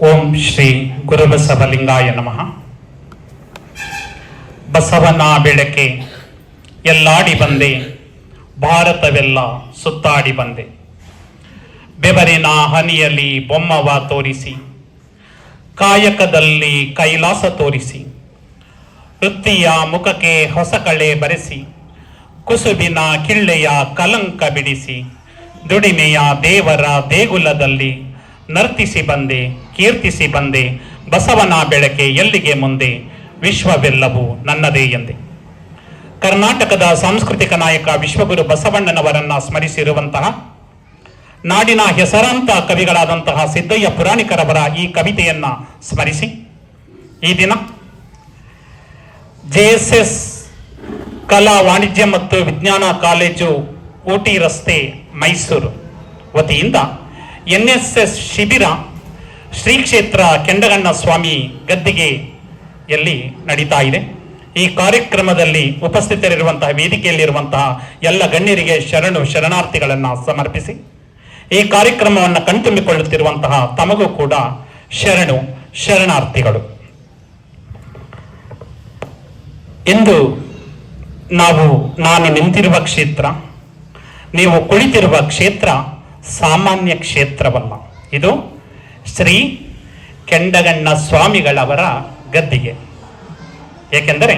ಓಂ ಶ್ರೀ ಗುರುಬಸವಲಿಂಗಾಯ ನಮಃ. ಬಸವನ ಬೆಳಕೆ ಎಲ್ಲಾಡಿ ಬಂದೆ, ಭಾರತವೆಲ್ಲ ಸುತ್ತಾಡಿ ಬಂದೆ. ಬೆವರಿನ ಹನಿಯಲ್ಲಿ ಬೊಮ್ಮವ ತೋರಿಸಿ, ಕಾಯಕದಲ್ಲಿ ಕೈಲಾಸ ತೋರಿಸಿ, ವೃತ್ತಿಯ ಮುಖಕ್ಕೆ ಹೊಸ ಕಳೆ ಬರೆಸಿ, ಕುಸುಬಿನ ಕಿಳ್ಳೆಯ ಕಲಂಕ ಬಿಡಿಸಿ, ದುಡಿಮೆಯ ದೇವರ ದೇಗುಲದಲ್ಲಿ ನರ್ತಿಸಿ ಬಂದೆ, ಕೀರ್ತಿಸಿ ಬಂದೆ. ಬಸವನ ಬೆಳಕೆ ಎಲ್ಲಿಗೆ ಮುಂದೆ, ವಿಶ್ವವೆಲ್ಲವೂ ನನ್ನದೇ ಎಂದೆ. ಕರ್ನಾಟಕದ ಸಾಂಸ್ಕೃತಿಕ ನಾಯಕ ವಿಶ್ವಗುರು ಬಸವಣ್ಣನವರನ್ನ ಸ್ಮರಿಸಿರುವಂತಹ ನಾಡಿನ ಹೆಸರಾಂತ ಕವಿಗಳಾದಂತಹ ಸಿದ್ದಯ್ಯ ಪುರಾಣಿಕರವರ ಈ ಕವಿತೆಯನ್ನ ಸ್ಮರಿಸಿ, ಈ ದಿನ JSS ಕಲಾ ವಾಣಿಜ್ಯ ಮತ್ತು ವಿಜ್ಞಾನ ಕಾಲೇಜು OT ರಸ್ತೆ ಮೈಸೂರು ವತಿಯಿಂದ NSS ಶಿಬಿರ ಶ್ರೀ ಕ್ಷೇತ್ರ ಕೆಂಡಗಣ್ಣ ಸ್ವಾಮಿ ಗದ್ದಿಗೆಯಲ್ಲಿ ನಡೀತಾ ಇದೆ. ಈ ಕಾರ್ಯಕ್ರಮದಲ್ಲಿ ಉಪಸ್ಥಿತರಿರುವಂತಹ ವೇದಿಕೆಯಲ್ಲಿರುವಂತಹ ಎಲ್ಲ ಗಣ್ಯರಿಗೆ ಶರಣಾರ್ಥಿಗಳನ್ನು ಸಮರ್ಪಿಸಿ, ಈ ಕಾರ್ಯಕ್ರಮವನ್ನು ಕಣ್ತುಂಬಿಕೊಳ್ಳುತ್ತಿರುವಂತಹ ತಮಗೂ ಕೂಡ ಶರಣಾರ್ಥಿಗಳು. ಇಂದು ನಾನು ನಿಂತಿರುವ ಕ್ಷೇತ್ರ, ನೀವು ಕುಳಿತಿರುವ ಕ್ಷೇತ್ರ ಸಾಮಾನ್ಯ ಕ್ಷೇತ್ರವಲ್ಲ. ಇದು ಶ್ರೀ ಕೆಂಡಗಣ್ಣ ಸ್ವಾಮಿಗಳವರ ಗದ್ದಿಗೆ. ಏಕೆಂದರೆ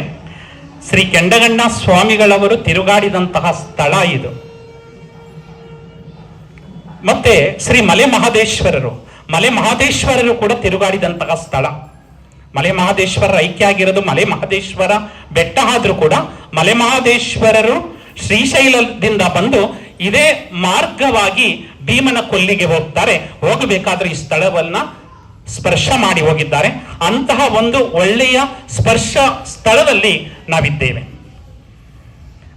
ಶ್ರೀ ಕೆಂಡಗಣ್ಣ ಸ್ವಾಮಿಗಳವರು ತಿರುಗಾಡಿದಂತಹ ಸ್ಥಳ ಇದು. ಮತ್ತೆ ಶ್ರೀ ಮಲೆ ಮಹದೇಶ್ವರರು ಕೂಡ ತಿರುಗಾಡಿದಂತಹ ಸ್ಥಳ. ಮಲೆ ಮಹದೇಶ್ವರರ ಐಕ್ಯ ಆಗಿರೋದು ಮಲೆ ಮಹದೇಶ್ವರ ಬೆಟ್ಟ ಆದ್ರೂ ಕೂಡ ಮಲೆ ಮಹದೇಶ್ವರರು ಶ್ರೀಶೈಲದಿಂದ ಬಂದು ಇದೇ ಮಾರ್ಗವಾಗಿ ಭೀಮನ ಕೊಲ್ಲಿಗೆ ಹೋಗ್ತಾರೆ. ಹೋಗಬೇಕಾದ್ರೆ ಈ ಸ್ಥಳವನ್ನ ಸ್ಪರ್ಶ ಮಾಡಿ ಹೋಗಿದ್ದಾರೆ. ಅಂತಹ ಒಂದು ಒಳ್ಳೆಯ ಸ್ಪರ್ಶ ಸ್ಥಳದಲ್ಲಿ ನಾವಿದ್ದೇವೆ.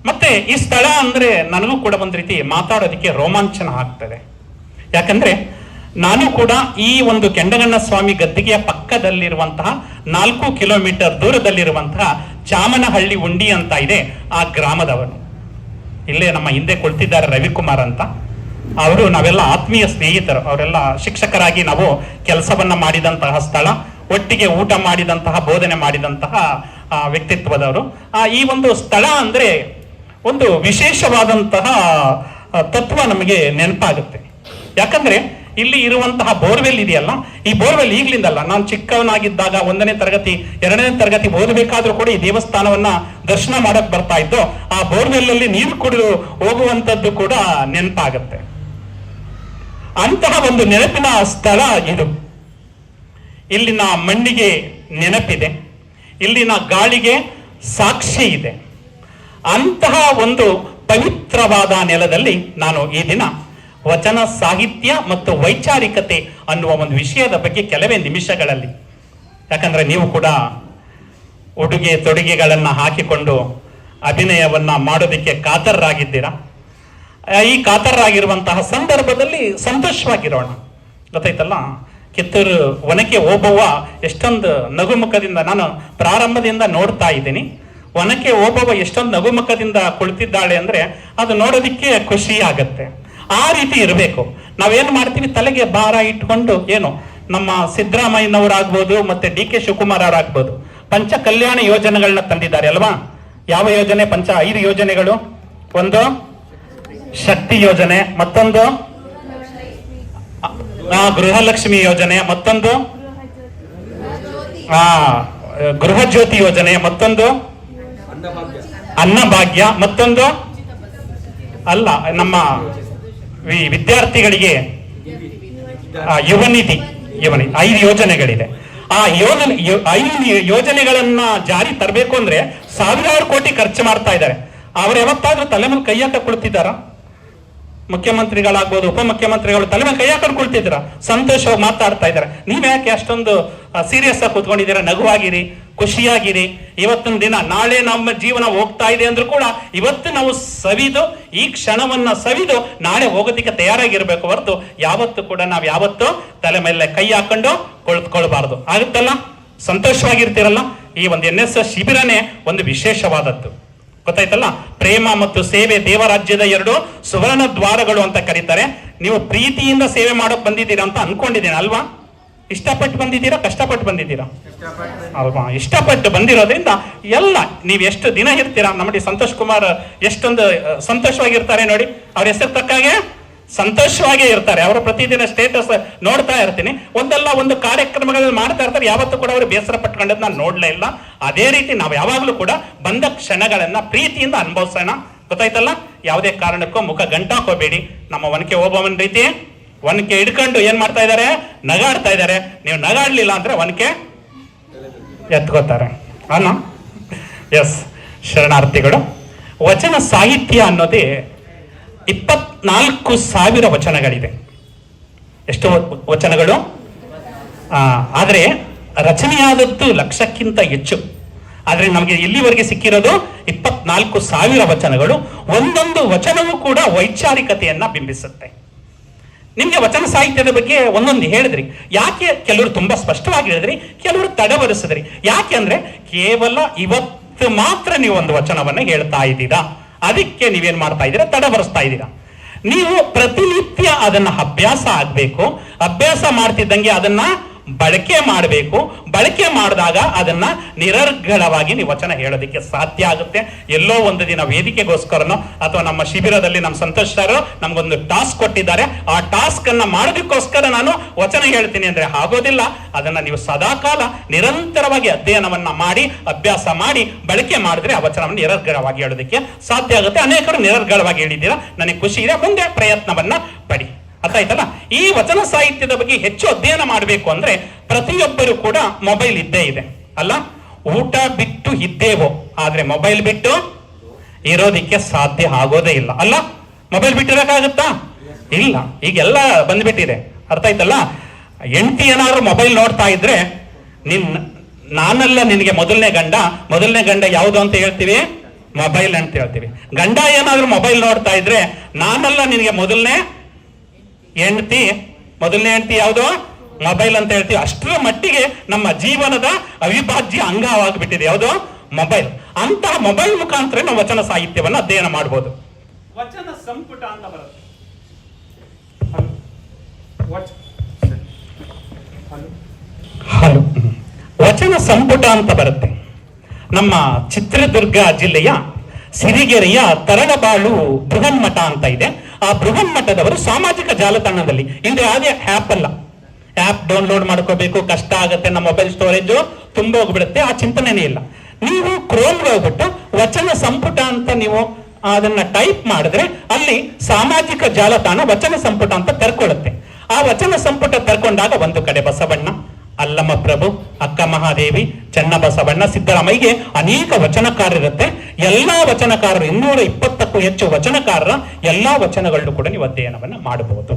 ಮತ್ತೆ ಈ ಸ್ಥಳ ಅಂದ್ರೆ ನನಗೂ ಕೂಡ ಒಂದು ರೀತಿ ಮಾತಾಡೋದಕ್ಕೆ ರೋಮಾಂಚನ ಆಗ್ತದೆ. ಯಾಕಂದ್ರೆ ನಾನು ಕೂಡ ಈ ಒಂದು ಕೆಂಡಗಣ್ಣ ಸ್ವಾಮಿ ಗದ್ದಿಗೆಯ ಪಕ್ಕದಲ್ಲಿರುವಂತಹ 4 ಕಿಲೋಮೀಟರ್ ದೂರದಲ್ಲಿರುವಂತಹ ಚಾಮನಹಳ್ಳಿ ಉಂಡಿ ಅಂತ ಇದೆ, ಆ ಗ್ರಾಮದವನು. ಇಲ್ಲೇ ನಮ್ಮ ಹಿಂದೆ ಕುಳಿತಿದ್ದಾರೆ ರವಿಕುಮಾರ್ ಅಂತ. ಅವರು ನಾವೆಲ್ಲ ಆತ್ಮೀಯ ಸ್ನೇಹಿತರು. ಅವರೆಲ್ಲ ಶಿಕ್ಷಕರಾಗಿ ನಾವು ಕೆಲಸವನ್ನ ಮಾಡಿದಂತಹ ಸ್ಥಳ, ಒಟ್ಟಿಗೆ ಊಟ ಮಾಡಿದಂತಹ, ಬೋಧನೆ ಮಾಡಿದಂತಹ ವ್ಯಕ್ತಿತ್ವದವರು. ಈ ಒಂದು ಸ್ಥಳ ಅಂದ್ರೆ ಒಂದು ವಿಶೇಷವಾದಂತಹ ತತ್ವ ನಮಗೆ ನೆನಪಾಗುತ್ತೆ. ಯಾಕಂದ್ರೆ ಇಲ್ಲಿ ಇರುವಂತಹ ಬೋರ್ವೆಲ್ ಇದೆಯಲ್ಲ, ಈ ಬೋರ್ವೆಲ್ ಈಗ್ಲಿಂದಲ್ಲ, ನಾನು ಚಿಕ್ಕವನಾಗಿದ್ದಾಗ 1ನೇ ತರಗತಿ 2ನೇ ತರಗತಿ ಓದಬೇಕಾದ್ರೂ ಕೂಡ ಈ ದೇವಸ್ಥಾನವನ್ನ ದರ್ಶನ ಮಾಡಕ್ ಬರ್ತಾ ಇದ್ದು. ಆ ಬೋರ್ವೆಲ್ ಅಲ್ಲಿ ನೀರು ಕುಡಿದು ಹೋಗುವಂತದ್ದು ಕೂಡ ನೆನಪಾಗತ್ತೆ. ಅಂತಹ ಒಂದು ನೆನಪಿನ ಸ್ಥಳ ಇದು. ಇಲ್ಲಿನ ಮಣ್ಣಿಗೆ ನೆನಪಿದೆ, ಇಲ್ಲಿನ ಗಾಳಿಗೆ ಸಾಕ್ಷಿ ಇದೆ. ಅಂತಹ ಒಂದು ಪವಿತ್ರವಾದ ನೆಲದಲ್ಲಿ ನಾನು ಈ ದಿನ ವಚನ ಸಾಹಿತ್ಯ ಮತ್ತು ವೈಚಾರಿಕತೆ ಅನ್ನುವ ಒಂದು ವಿಷಯದ ಬಗ್ಗೆ ಕೆಲವೇ ನಿಮಿಷಗಳಲ್ಲಿ, ಯಾಕಂದ್ರೆ ನೀವು ಕೂಡ ಉಡುಗೆ ತೊಡುಗೆಗಳನ್ನ ಹಾಕಿಕೊಂಡು ಅಭಿನಯವನ್ನ ಮಾಡೋದಕ್ಕೆ ಕಾತರರಾಗಿದ್ದೀರಾ. ಈ ಕಾತರರಾಗಿರುವಂತಹ ಸಂದರ್ಭದಲ್ಲಿ ಸಂತೋಷವಾಗಿರೋಣ. ಗೊತ್ತಾಯ್ತಲ್ಲ, ಕಿತ್ತೂರು ಒನಕೆ ಓಬವ್ವ ಎಷ್ಟೊಂದು ನಗುಮುಖದಿಂದ, ನಾನು ಪ್ರಾರಂಭದಿಂದ ನೋಡ್ತಾ ಇದ್ದೀನಿ, ಒನಕೆ ಓಬವ್ವ ಎಷ್ಟೊಂದು ನಗುಮುಖದಿಂದ ಕುಳಿತಿದ್ದಾಳೆ ಅಂದ್ರೆ ಅದು ನೋಡೋದಿಕ್ಕೆ ಖುಷಿ ಆಗತ್ತೆ. ಆ ರೀತಿ ಇರಬೇಕು. ನಾವೇನು ಮಾಡ್ತೀವಿ, ತಲೆಗೆ ಭಾರ ಇಟ್ಕೊಂಡು, ಏನು ನಮ್ಮ ಸಿದ್ದರಾಮಯ್ಯನವರಾಗ್ಬೋದು ಮತ್ತೆ DK ಶಿವಕುಮಾರ್ ಅವರಾಗ್ಬೋದು, ಪಂಚ ಕಲ್ಯಾಣ ಯೋಜನೆಗಳನ್ನ ತಂದಿದ್ದಾರೆ ಅಲ್ವಾ? ಯಾವ ಯೋಜನೆ? 5 ಯೋಜನೆಗಳು. ಒಂದು ಶಕ್ತಿ ಯೋಜನೆ, ಮತ್ತೊಂದು ಗೃಹಲಕ್ಷ್ಮಿ ಯೋಜನೆ, ಮತ್ತೊಂದು ಗೃಹ ಜ್ಯೋತಿ ಯೋಜನೆ, ಮತ್ತೊಂದು ಅನ್ನಭಾಗ್ಯ, ಮತ್ತೊಂದು ಅಲ್ಲ ನಮ್ಮ ವಿದ್ಯಾರ್ಥಿಗಳಿಗೆ ಯುವನಿಧಿ 5 ಯೋಜನೆಗಳಿದೆ. ಆ 5 ಯೋಜನೆಗಳನ್ನ ಜಾರಿ ತರಬೇಕು ಅಂದ್ರೆ ಸಾವಿರಾರು ಕೋಟಿ ಖರ್ಚು ಮಾಡ್ತಾ ಇದ್ದಾರೆ. ಅವ್ರು ಯಾವತ್ತಾದ್ರೂ ತಲೆ ಮೇಲೆ ಕೈ ಹಾಕ ಕುಳಿತಿದ್ದಾರ? ಮುಖ್ಯಮಂತ್ರಿಗಳಾಗ್ಬೋದು, ಉಪಮುಖ್ಯಮಂತ್ರಿಗಳು ತಲೆ ಮೇಲೆ ಕೈ ಹಾಕೊಂಡು ಕುಳಿತಿದ್ದೀರಾ? ಸಂತೋಷವಾಗಿ ಮಾತಾಡ್ತಾ ಇದ್ದಾರೆ. ನೀವ್ ಯಾಕೆ ಅಷ್ಟೊಂದು ಸೀರಿಯಸ್ ಆಗಿ ಕೂತ್ಕೊಂಡಿದ್ದೀರಾ? ನಗುವಾಗಿರಿ, ಖುಷಿಯಾಗಿರಿ. ಇವತ್ತಿನ ದಿನ, ನಾಳೆ ನಮ್ಮ ಜೀವನ ಹೋಗ್ತಾ ಇದೆ ಅಂದ್ರೂ ಕೂಡ ಇವತ್ತು ನಾವು ಸವಿದು, ಈ ಕ್ಷಣವನ್ನ ಸವಿದು ನಾಳೆ ಹೋಗೋದಕ್ಕೆ ತಯಾರಾಗಿರ್ಬೇಕು ಹೊರತು ಯಾವತ್ತು ಕೂಡ ನಾವು ಯಾವತ್ತು ತಲೆ ಮೇಲೆ ಕೈ ಹಾಕೊಂಡು ಕುಳಿತುಕೊಳ್ಬಾರ್ದು. ಆಗುತ್ತಲ್ಲ? ಸಂತೋಷವಾಗಿರ್ತೀರಲ್ಲ? ಈ ಒಂದು NSS ಶಿಬಿರನೇ ಒಂದು ವಿಶೇಷವಾದದ್ದು. ಗೊತ್ತಾಯ್ತಲ್ಲ? ಪ್ರೇಮ ಮತ್ತು ಸೇವೆ ದೇವರಾಜ್ಯದ 2 ಸುವರ್ಣ ದ್ವಾರಗಳು ಅಂತ ಕರೀತಾರೆ. ನೀವು ಪ್ರೀತಿಯಿಂದ ಸೇವೆ ಮಾಡೋಕ್ ಬಂದಿದ್ದೀರಾ ಅಂತ ಅನ್ಕೊಂಡಿದ್ದೀನಿ ಅಲ್ವಾ? ಇಷ್ಟಪಟ್ಟು ಬಂದಿದ್ದೀರಾ, ಕಷ್ಟಪಟ್ಟು ಬಂದಿದ್ದೀರಾ? ಅಲ್ವಾ? ಇಷ್ಟಪಟ್ಟು ಬಂದಿರೋದ್ರಿಂದ ಎಲ್ಲ ನೀವು ಎಷ್ಟು ದಿನ ಇರ್ತೀರಾ. ನಮ್ಮಲ್ಲಿ ಸಂತೋಷ್ ಕುಮಾರ್ ಎಷ್ಟೊಂದು ಸಂತೋಷವಾಗಿರ್ತಾರೆ ನೋಡಿ, ಅವ್ರ ಹೆಸರು ತಕ್ಕಾಗೆ ಸಂತೋಷವಾಗೇ ಇರ್ತಾರೆ. ಅವರು ಪ್ರತಿದಿನ ಸ್ಟೇಟಸ್ ನೋಡ್ತಾ ಇರ್ತೀನಿ, ಒಂದಲ್ಲ ಒಂದು ಕಾರ್ಯಕ್ರಮಗಳಲ್ಲಿ ಮಾಡ್ತಾ ಇರ್ತಾರೆ. ಯಾವತ್ತೂ ಕೂಡ ಅವರು ಬೇಸರ ಪಟ್ಕೊಂಡದ್ದು ನಾನು ನೋಡ್ಲೇ ಇಲ್ಲ. ಅದೇ ರೀತಿ ನಾವು ಯಾವಾಗಲೂ ಕೂಡ ಬಂದ ಕ್ಷಣಗಳನ್ನ ಪ್ರೀತಿಯಿಂದ ಅನುಭವಿಸೋಣ. ಗೊತ್ತಾಯ್ತಲ್ಲ? ಯಾವುದೇ ಕಾರಣಕ್ಕೂ ಮುಖ ಗಂಟಾಕೋಬೇಡಿ. ನಮ್ಮ ಒನಕೆ ಓಬವ್ವನ ರೀತಿ ಒನಕೆ ಹಿಡ್ಕೊಂಡು ಏನ್ ಮಾಡ್ತಾ ಇದ್ದಾರೆ, ನಗಾಡ್ತಾ ಇದ್ದಾರೆ. ನೀವು ನಗಾಡ್ಲಿಲ್ಲ ಅಂದ್ರೆ ಒನಕೆ ಎತ್ಕೋತಾರೆ. ಅಲ್ಲ? ಎಸ್, ಶರಣಾರ್ಥಿಗಳು. ವಚನ ಸಾಹಿತ್ಯ ಅನ್ನೋದೇ 24,000 ವಚನಗಳಿದೆ. ಎಷ್ಟು ವಚನಗಳು? ಆದರೆ ರಚನೆಯಾದದ್ದು 1,00,000ಕ್ಕಿಂತ ಹೆಚ್ಚು. ಆದರೆ ನಮಗೆ ಇಲ್ಲಿವರೆಗೆ ಸಿಕ್ಕಿರೋದು 24,000 ವಚನಗಳು. ಒಂದೊಂದು ವಚನವೂ ಕೂಡ ವೈಚಾರಿಕತೆಯನ್ನ ಬಿಂಬಿಸುತ್ತೆ. ನಿಮ್ಗೆ ವಚನ ಸಾಹಿತ್ಯದ ಬಗ್ಗೆ ಒಂದೊಂದು ಹೇಳಿದ್ರಿ. ಯಾಕೆ ಕೆಲವರು ತುಂಬಾ ಸ್ಪಷ್ಟವಾಗಿ ಹೇಳಿದ್ರಿ, ಕೆಲವರು ತಡವರಿಸಿದ್ರಿ. ಯಾಕೆ ಅಂದ್ರೆ ಕೇವಲ ಇವತ್ತು ಮಾತ್ರ ನೀವು ಒಂದು ವಚನವನ್ನ ಹೇಳ್ತಾ ಇದ್ದೀರಾ, ಅದಕ್ಕೆ ನೀವೇನ್ ಮಾಡ್ತಾ ಇದ್ದೀರಾ, ತಡವರಿಸ್ತಾ ಇದ್ದೀರಾ. ನೀವು ಪ್ರತಿನಿತ್ಯ ಅದನ್ನ ಅಭ್ಯಾಸ ಆಗ್ಬೇಕು. ಅಭ್ಯಾಸ ಮಾಡ್ತಿದ್ದಂಗೆ ಅದನ್ನ ಬಳಕೆ ಮಾಡಬೇಕು. ಬಳಕೆ ಮಾಡಿದಾಗ ಅದನ್ನ ನಿರರ್ಗಳವಾಗಿ ನೀವು ವಚನ ಹೇಳೋದಕ್ಕೆ ಸಾಧ್ಯ ಆಗುತ್ತೆ. ಎಲ್ಲೋ ಒಂದು ದಿನ ವೇದಿಕೆಗೋಸ್ಕರನೋ ಅಥವಾ ನಮ್ಮ ಶಿಬಿರದಲ್ಲಿ ನಮ್ಮ ಸಂತೋಷ್ ಸರ್ ನಮ್ಗೊಂದು ಟಾಸ್ಕ್ ಕೊಟ್ಟಿದ್ದಾರೆ, ಆ ಟಾಸ್ಕ್ ಅನ್ನ ಮಾಡೋದಕ್ಕೋಸ್ಕರ ನಾನು ವಚನ ಹೇಳ್ತೀನಿ ಅಂದ್ರೆ ಆಗೋದಿಲ್ಲ. ಅದನ್ನ ನೀವು ಸದಾಕಾಲ ನಿರಂತರವಾಗಿ ಅಧ್ಯಯನವನ್ನ ಮಾಡಿ, ಅಭ್ಯಾಸ ಮಾಡಿ, ಬಳಕೆ ಮಾಡಿದ್ರೆ ಆ ವಚನವನ್ನು ನಿರರ್ಗಳವಾಗಿ ಹೇಳೋದಕ್ಕೆ ಸಾಧ್ಯ ಆಗುತ್ತೆ. ಅನೇಕರು ನಿರರ್ಗಳವಾಗಿ ಹೇಳಿದ್ದೀರಾ, ನನಗೆ ಖುಷಿ ಇದೆ. ಮುಂದೆ ಪ್ರಯತ್ನವನ್ನ ಪಡಿ. ಅರ್ಥ ಆಯ್ತಲ್ಲ? ಈ ವಚನ ಸಾಹಿತ್ಯದ ಬಗ್ಗೆ ಹೆಚ್ಚು ಅಧ್ಯಯನ ಮಾಡಬೇಕು ಅಂದ್ರೆ ಪ್ರತಿಯೊಬ್ಬರು ಕೂಡ ಮೊಬೈಲ್ ಇದ್ದೇ ಇದೆ ಅಲ್ಲ? ಊಟ ಬಿಟ್ಟು ಇದ್ದೇವೋ, ಆದ್ರೆ ಮೊಬೈಲ್ ಬಿಟ್ಟು ಇರೋದಿಕ್ಕೆ ಸಾಧ್ಯ ಆಗೋದೇ ಇಲ್ಲ ಅಲ್ಲ? ಮೊಬೈಲ್ ಬಿಟ್ಟಿರಕ್ಕಾಗುತ್ತಾ? ಇಲ್ಲ. ಈಗೆಲ್ಲ ಬಂದ್ಬಿಟ್ಟಿದೆ. ಅರ್ಥ ಆಯ್ತಲ್ಲ? ಹೆಂಡತಿ ಏನಾದ್ರು ಮೊಬೈಲ್ ನೋಡ್ತಾ ಇದ್ರೆ ನಾನಲ್ಲ ನಿನಗೆ ಮೊದಲನೇ ಗಂಡ ಯಾವುದು ಅಂತ ಹೇಳ್ತೀವಿ? ಮೊಬೈಲ್ ಅಂತ ಹೇಳ್ತೀವಿ. ಗಂಡ ಏನಾದ್ರು ಮೊಬೈಲ್ ನೋಡ್ತಾ ಇದ್ರೆ ನಾನಲ್ಲ ನಿನಗೆ ಮೊದಲನೇ ಹೆಂಡತಿ ಯಾವುದು? ಮೊಬೈಲ್ ಅಂತ ಹೇಳ್ತೀವಿ. ಅಷ್ಟರ ಮಟ್ಟಿಗೆ ನಮ್ಮ ಜೀವನದ ಅವಿಭಾಜ್ಯ ಅಂಗವಾಗ್ಬಿಟ್ಟಿದೆ ಯಾವುದು? ಮೊಬೈಲ್. ಅಂತಹ ಮೊಬೈಲ್ ಮುಖಾಂತರ ನಾವು ವಚನ ಸಾಹಿತ್ಯವನ್ನು ಅಧ್ಯಯನ ಮಾಡಬಹುದು. ವಚನ ಸಂಪುಟ ಅಂತ ಬರುತ್ತೆ. ವಚನ ಸಂಪುಟ ಅಂತ ಬರುತ್ತೆ. ನಮ್ಮ ಚಿತ್ರದುರ್ಗ ಜಿಲ್ಲೆಯ ಸಿರಿಗೆರೆಯ ತರಳಬಾಳು ಬೃಹನ್ಮಠ ಅಂತ ಇದೆ. ಆ ಬೃಹನ್ಮಠದವರು ಸಾಮಾಜಿಕ ಜಾಲತಾಣದಲ್ಲಿ, ಇಂದ್ರೆ ಅದೇ ಆ್ಯಪ್ ಅಲ್ಲ, ಆ್ಯಪ್ ಡೌನ್ಲೋಡ್ ಮಾಡ್ಕೋಬೇಕು, ಕಷ್ಟ ಆಗುತ್ತೆ, ನಮ್ಮ ಮೊಬೈಲ್ ಸ್ಟೋರೇಜ್ ತುಂಬ ಹೋಗ್ಬಿಡುತ್ತೆ, ಆ ಚಿಂತನೆನೇ ಇಲ್ಲ. ನೀವು ಕ್ರೋಮ್ಗೆ ಹೋಗ್ಬಿಟ್ಟು ವಚನ ಸಂಪುಟ ಅಂತ ನೀವು ಅದನ್ನ ಟೈಪ್ ಮಾಡಿದ್ರೆ ಅಲ್ಲಿ ಸಾಮಾಜಿಕ ಜಾಲತಾಣ ವಚನ ಸಂಪುಟ ಅಂತ ತೆರ್ಕೊಳ್ಳುತ್ತೆ. ಆ ವಚನ ಸಂಪುಟ ತೆರ್ಕೊಂಡಾಗ ಒಂದು ಕಡೆ ಬಸವಣ್ಣ, ಅಲ್ಲಮ ಪ್ರಭು, ಅಕ್ಕ ಮಹಾದೇವಿ, ಚನ್ನಬಸವಣ್ಣ, ಸಿದ್ದರಾಮಯ್ಯಗೆ ಅನೇಕ ವಚನಕಾರರಿರುತ್ತೆ. ಎಲ್ಲಾ ವಚನಕಾರರು 220ಕ್ಕೂ ಹೆಚ್ಚು ವಚನಕಾರರ ಎಲ್ಲಾ ವಚನಗಳನ್ನು ಕೂಡ ನೀವು ಅಧ್ಯಯನವನ್ನ ಮಾಡಬಹುದು.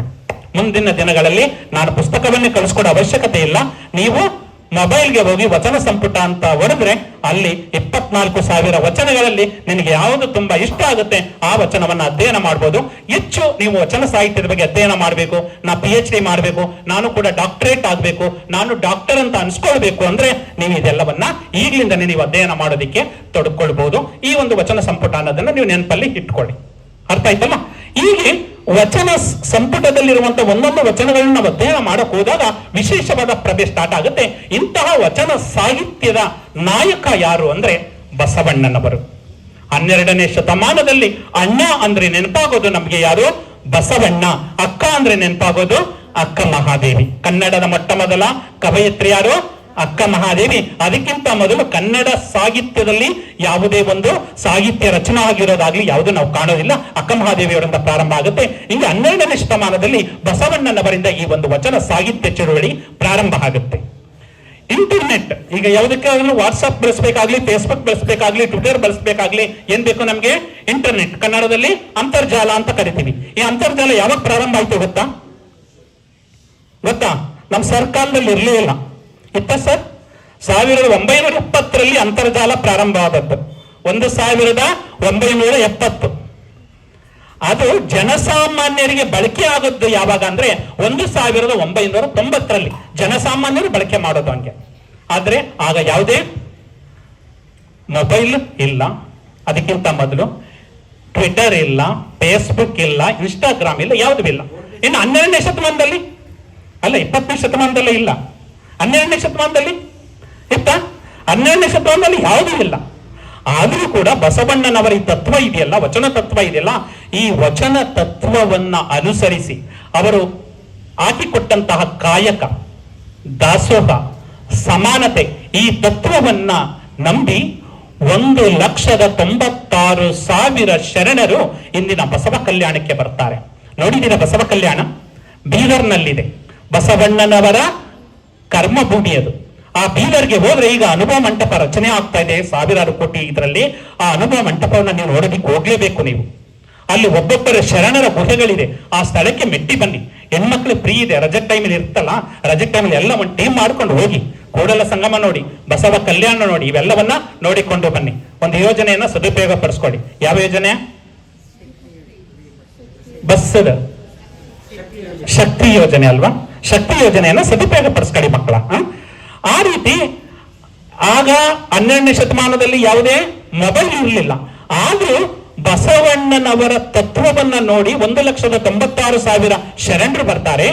ಮುಂದಿನ ದಿನಗಳಲ್ಲಿ ನಾನು ಪುಸ್ತಕವನ್ನೇ ಕಳಿಸ್ಕೊಡೋ ಅವಶ್ಯಕತೆ ಇಲ್ಲ. ನೀವು ಮೊಬೈಲ್ಗೆ ಹೋಗಿ ವಚನ ಸಂಪುಟ ಅಂತ ಹೊಡೆದ್ರೆ ಅಲ್ಲಿ 24,000 ವಚನಗಳಲ್ಲಿ ನಿನಗೆ ಯಾವುದು ತುಂಬಾ ಇಷ್ಟ ಆಗುತ್ತೆ ಆ ವಚನವನ್ನ ಅಧ್ಯಯನ ಮಾಡಬಹುದು. ಹೆಚ್ಚು ನೀವು ವಚನ ಸಾಹಿತ್ಯದ ಬಗ್ಗೆ ಅಧ್ಯಯನ ಮಾಡಬೇಕು, ನಾ PhD ಮಾಡಬೇಕು, ನಾನು ಕೂಡ ಡಾಕ್ಟರೇಟ್ ಆಗಬೇಕು, ನಾನು ಡಾಕ್ಟರ್ ಅಂತ ಅನ್ಸ್ಕೊಳ್ಬೇಕು ಅಂದ್ರೆ ನೀವು ಇದೆಲ್ಲವನ್ನ ಈಗಲಿಂದನೇ ನೀವು ಅಧ್ಯಯನ ಮಾಡೋದಕ್ಕೆ ತೊಡಕೊಳ್ಬಹುದು. ಈ ಒಂದು ವಚನ ಸಂಪುಟ ಅನ್ನೋದನ್ನ ನೀವು ನೆನಪಲ್ಲಿ ಇಟ್ಕೊಳ್ಳಿ. ಅರ್ಥ ಆಯ್ತಲ್ಲ? ಹೀಗೆ ವಚನ ಸಂಪುಟದಲ್ಲಿರುವಂತಹ ಒಂದೊಂದು ವಚನಗಳನ್ನು ನಾವು ಅಧ್ಯಯನ ಮಾಡಕ್ ಹೋದಾಗ ವಿಶೇಷವಾದ ಪ್ರಭೆ ಸ್ಟಾರ್ಟ್ ಆಗುತ್ತೆ. ಇಂತಹ ವಚನ ಸಾಹಿತ್ಯದ ನಾಯಕ ಯಾರು ಅಂದ್ರೆ ಬಸವಣ್ಣನವರು. 12ನೇ ಶತಮಾನದಲ್ಲಿ ಅಣ್ಣ ಅಂದ್ರೆ ನೆನಪಾಗೋದು ನಮ್ಗೆ ಯಾರು? ಬಸವಣ್ಣ. ಅಕ್ಕ ಅಂದ್ರೆ ನೆನಪಾಗೋದು ಅಕ್ಕ ಮಹಾದೇವಿ. ಕನ್ನಡದ ಮೊಟ್ಟ ಮೊದಲ ಕವಯತ್ರಿ ಯಾರು? ಅಕ್ಕ ಮಹಾದೇವಿ. ಅದಕ್ಕಿಂತ ಮೊದಲು ಕನ್ನಡ ಸಾಹಿತ್ಯದಲ್ಲಿ ಯಾವುದೇ ಒಂದು ಸಾಹಿತ್ಯ ರಚನೆ ಆಗಿರೋದಾಗ್ಲಿ ಯಾವುದು ನಾವು ಕಾಣೋದಿಲ್ಲ. ಅಕ್ಕ ಮಹಾದೇವಿಯವರಿಂದ ಪ್ರಾರಂಭ ಆಗುತ್ತೆ. ಹಿಂಗೆ 12ನೇ ಶತಮಾನದಲ್ಲಿ ಬಸವಣ್ಣನವರಿಂದ ಈ ಒಂದು ವಚನ ಸಾಹಿತ್ಯ ಚಳುವಳಿ ಪ್ರಾರಂಭ ಆಗುತ್ತೆ. ಇಂಟರ್ನೆಟ್ ಈಗ ಯಾವುದಕ್ಕಾದ್ರೂ ವಾಟ್ಸ್ಆಪ್ ಬಳಸಬೇಕಾಗ್ಲಿ, ಫೇಸ್ಬುಕ್ ಬಳಸಬೇಕಾಗ್ಲಿ, ಟ್ವಿಟರ್ ಬಳಸಬೇಕಾಗ್ಲಿ ಏನ್ ಬೇಕು ನಮ್ಗೆ? ಇಂಟರ್ನೆಟ್. ಕನ್ನಡದಲ್ಲಿ ಅಂತರ್ಜಾಲ ಅಂತ ಕರಿತೀವಿ. ಈ ಅಂತರ್ಜಾಲ ಯಾವಾಗ ಪ್ರಾರಂಭ ಆಯ್ತು ಗೊತ್ತಾ? ನಮ್ಮ ಸರ್ಕಾರದಲ್ಲಿ ಇರಲೇ ಇಲ್ಲ. ಸರ್ 1970ರಲ್ಲಿ ಅಂತರ್ಜಾಲ ಪ್ರಾರಂಭ ಆದದ್ದು. 1970. ಅದು ಜನಸಾಮಾನ್ಯರಿಗೆ ಬಳಕೆ ಆಗೋದು ಯಾವಾಗ ಅಂದ್ರೆ 1990ರಲ್ಲಿ ಜನಸಾಮಾನ್ಯರು ಬಳಕೆ ಮಾಡೋದು ಹಂಗೆ. ಆದ್ರೆ ಆಗ ಯಾವುದೇ ಮೊಬೈಲ್ ಇಲ್ಲ, ಅದಕ್ಕಿಂತ ಮೊದಲು ಟ್ವಿಟರ್ ಇಲ್ಲ, ಫೇಸ್ಬುಕ್ ಇಲ್ಲ, ಇನ್ಸ್ಟಾಗ್ರಾಮ್ ಇಲ್ಲ, ಯಾವುದೂ ಇಲ್ಲ. ಇನ್ನು 12ನೇ ಶತಮಾನದಲ್ಲಿ ಅಲ್ಲ, 20ನೇ ಶತಮಾನದಲ್ಲೇ ಇಲ್ಲ. 12ನೇ ಶತಮಾನದಲ್ಲಿ ಇತ್ತ? 12ನೇ ಶತಮಾನದಲ್ಲಿ ಯಾವುದೂ ಇಲ್ಲ. ಆದರೂ ಕೂಡ ಬಸವಣ್ಣನವರ ಈ ತತ್ವ ಇದೆಯಲ್ಲ, ವಚನ ತತ್ವ ಇದೆಯಲ್ಲ, ಈ ವಚನ ತತ್ವವನ್ನ ಅನುಸರಿಸಿ ಅವರು ಹಾಕಿಕೊಟ್ಟಂತಹ ಕಾಯಕ, ದಾಸೋಹ, ಸಮಾನತೆ, ಈ ತತ್ವವನ್ನ ನಂಬಿ 1,96,000 ಶರಣರು ಇಂದಿನ ಬಸವ ಕಲ್ಯಾಣಕ್ಕೆ ಬರ್ತಾರೆ. ನೋಡಿದ್ದೀರ ಬಸವ ಕಲ್ಯಾಣ? ಬೀದರ್ನಲ್ಲಿದೆ. ಬಸವಣ್ಣನವರ ಕರ್ಮಭೂಮಿ ಅದು. ಆ ಬೀದರ್ಗೆ ಹೋದ್ರೆ ಈಗ ಅನುಭವ ಮಂಟಪ ರಚನೆ ಆಗ್ತಾ ಇದೆ, ಸಾವಿರಾರು ಕೋಟಿ ಇದರಲ್ಲಿ. ಆ ಅನುಭವ ಮಂಟಪವನ್ನು ನೀವು ನೋಡೋದಿಕ್ಕೆ ಹೋಗ್ಲೇಬೇಕು ನೀವು. ಅಲ್ಲಿ ಒಬ್ಬೊಬ್ಬರ ಶರಣರ ಗುಹೆಗಳಿದೆ. ಆ ಸ್ಥಳಕ್ಕೆ ಮೆಟ್ಟಿ ಬನ್ನಿ. ಹೆಣ್ಮಕ್ಳು ಫ್ರೀ ಇದೆ, ರಜೆಕ್ ಟೈಮಲ್ಲಿ ಇರ್ತಲ್ಲ, ರಜೆಕ್ ಟೈಮಲ್ಲಿ ಎಲ್ಲ ಒಂದು ಟೀಮ್ ಮಾಡ್ಕೊಂಡು ಹೋಗಿ ಕೂಡಲ ಸಂಗಮ ನೋಡಿ, ಬಸವ ಕಲ್ಯಾಣ ನೋಡಿ, ಇವೆಲ್ಲವನ್ನ ನೋಡಿಕೊಂಡು ಬನ್ನಿ. ಒಂದು ಯೋಜನೆಯನ್ನ ಸದುಪಯೋಗ ಪಡಿಸ್ಕೊಳ್ಳಿ. ಯಾವ ಯೋಜನೆ? ಬಸ್ಸದ ಶಕ್ತಿ ಯೋಜನೆ ಅಲ್ವಾ? ಶಕ್ತಿ ಯೋಜನೆಯನ್ನ ಸದುಪಯೋಗ ಪಡಿಸ್ಕೊಳ್ಳಿ ಮಕ್ಕಳ. ಆ ರೀತಿ ಆಗ 12ನೇ ಶತಮಾನದಲ್ಲಿ ಯಾವುದೇ ಮೊಬೈಲ್ ಇರಲಿಲ್ಲ. ಆದ್ರೂ ಬಸವಣ್ಣನವರ ತತ್ವವನ್ನ ನೋಡಿ 1,96,000 ಶರಣರು ಬರ್ತಾರೆ.